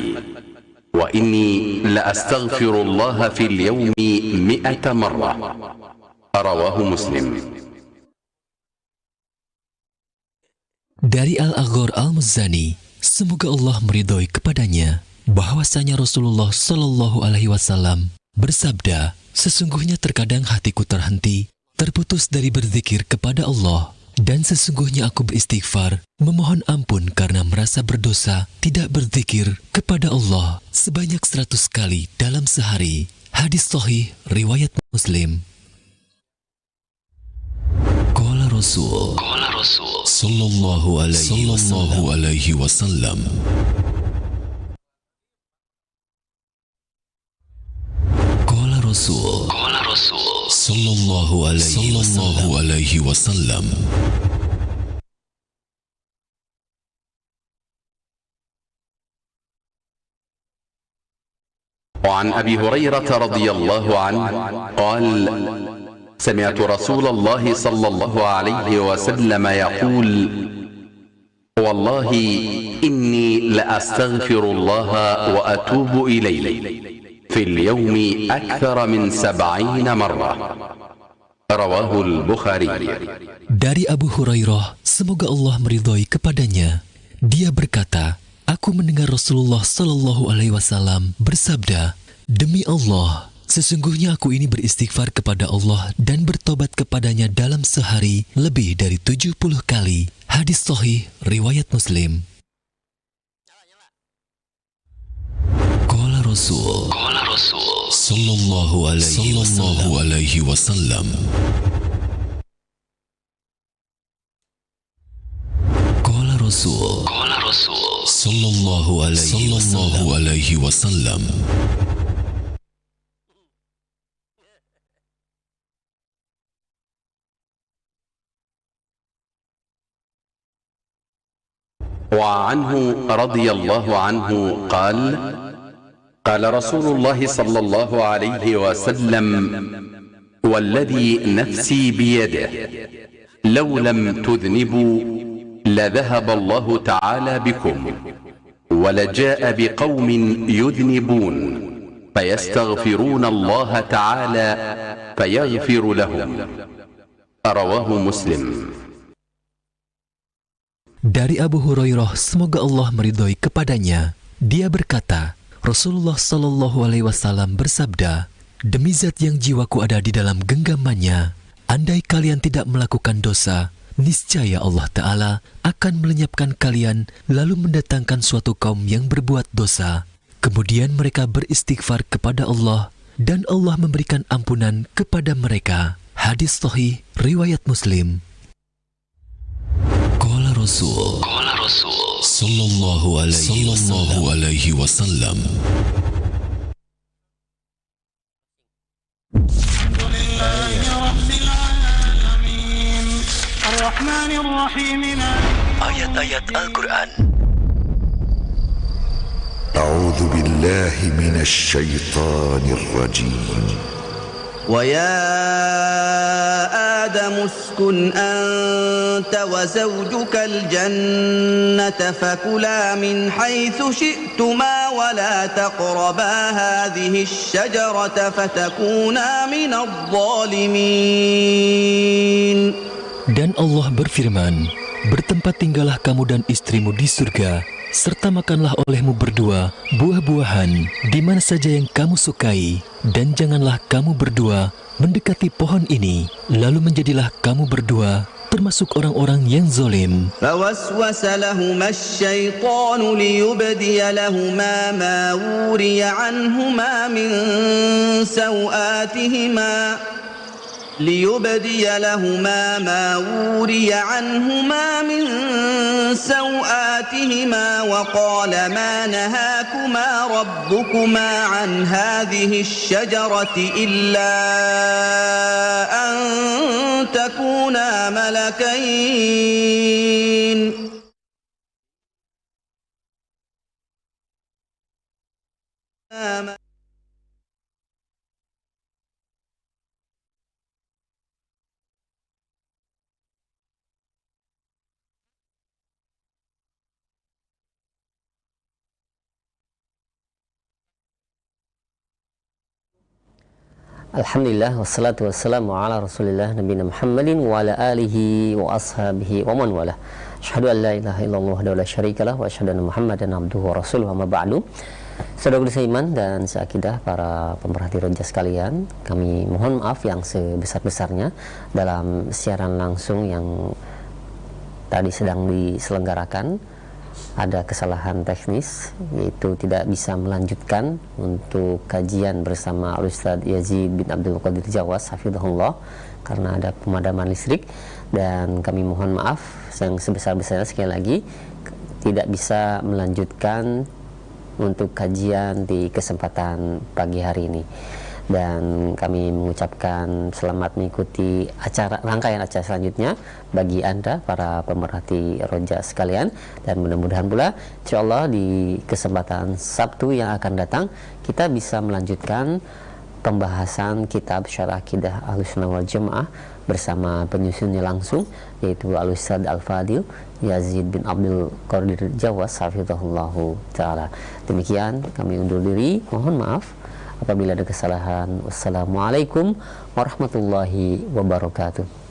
وإني لأستغفر الله في اليوم 100 مرة. رواه مسلم. Dari Al-Aghr Al-Muzani, semoga Allah meridhoi kepadanya, bahwasanya Rasulullah Shallallahu Alaihi Wasallam bersabda, sesungguhnya terkadang hatiku terhenti, terputus dari berzikir kepada Allah, dan sesungguhnya aku beristighfar, memohon ampun karena merasa berdosa tidak berzikir kepada Allah sebanyak 100 kali dalam sehari. Hadis sahih riwayat Muslim. Qala Rasul sallallahu alaihi wasallam. Qala Rasul sallallahu alaihi wasallam. وعن أبي هريرة رضي الله عنه قال: سمعت رسول الله صلى الله عليه وسلم يقول: والله إني لأستغفر الله وأتوب إليه في اليوم أكثر من 70 مرة. رواه البخاري. Dari Abu Hurairah, semoga Allah meridhoi kepadanya, dia berkata, aku mendengar Rasulullah Shallallahu Alaihi Wasallam bersabda, demi Allah, sesungguhnya aku ini beristighfar kepada Allah dan bertobat kepadanya dalam sehari lebih dari 70 kali. Hadis sahih riwayat Muslim. Qala Rasul sallallahu alaihi wasallam. Qala Rasul sallallahu alaihi wasallam. وعنه رضي الله عنه قال: قال رسول الله صلى الله عليه وسلم: والذي نفسي بيده لو لم تذنبوا لذهب الله تعالى بكم ولجاء بقوم يذنبون فيستغفرون الله تعالى فيغفر لهم. رواه مسلم. Dari Abu Hurairah, semoga Allah meridhoi kepadanya, dia berkata, Rasulullah Shallallahu Alaihi Wasallam bersabda, demi zat yang jiwaku ada di dalam genggamannya, andai kalian tidak melakukan dosa, niscaya Allah Ta'ala akan melenyapkan kalian lalu mendatangkan suatu kaum yang berbuat dosa. Kemudian mereka beristighfar kepada Allah dan Allah memberikan ampunan kepada mereka. Hadis sahih riwayat Muslim. Qala Rasul sallallahu alaihi wasallam. ayat-ayat Al-Quran. A'udzu billahi minasy syaithanir rajim. وَيَا آدَمُ اسْكُنْ أَنْتَ وَزَوْجُكَ الْجَنَّةَ فَكُلَا مِنْ حَيْثُ شِئْتُمَا وَلَا تَقْرَبَا هَذِهِ الشَّجَرَةَ فَتَكُونَا مِنَ الظَّالِمِينَ. Dan Allah berfirman, bertempat tinggallah kamu dan istrimu di surga, serta makanlah olehmu berdua buah-buahan di mana saja yang kamu sukai, dan janganlah kamu berdua mendekati pohon ini, lalu menjadilah kamu berdua termasuk orang-orang yang zalim. فَوَسْوَسَ لَهُمَا الشَّيْطَانُ لِيُبْدِيَ لَهُمَا مَا وُورِيَ عَنْهُمَا مِنْ سَوْآتِهِمَا وقال ما نهاكما ربكما عن هذه الشجرة إلا أن تكونا ملكين Alhamdulillah wassalatu wassalamu ala Rasulillah nabiyina Muhammadin wa ala alihi wa ashabihi wa man wala. Asyhadu an la ilaha illallah wahdahu la syarikalah wa asyhadu anna Muhammadan abduhu wa rasuluhu amma ba'du. Saudara seiman dan seakidah para pemerhati roja sekalian, kami mohon maaf yang sebesar-besarnya dalam siaran langsung yang tadi sedang diselenggarakan. Ada kesalahan teknis, yaitu tidak bisa melanjutkan untuk kajian bersama Al-Ustadz Yazid bin Abdul Qadir Jawas hafizahullah karena ada pemadaman listrik, dan kami mohon maaf yang sebesar-besarnya sekali lagi tidak bisa melanjutkan untuk kajian di kesempatan pagi hari ini. Dan kami mengucapkan selamat mengikuti rangkaian acara selanjutnya bagi Anda para pemerhati roja sekalian, dan mudah-mudahan pula insyaallah di kesempatan Sabtu yang akan datang kita bisa melanjutkan pembahasan kitab Syarah Aqidah Ahlussunnah wal Jamaah bersama penyusunnya langsung, yaitu Al-Ustadz Al-Fadil Yazid bin Abdul Qadir Jawas hafizahullahu ta'ala. Demikian kami undur diri, mohon maaf apabila ada kesalahan. Wassalamualaikum warahmatullahi wabarakatuh.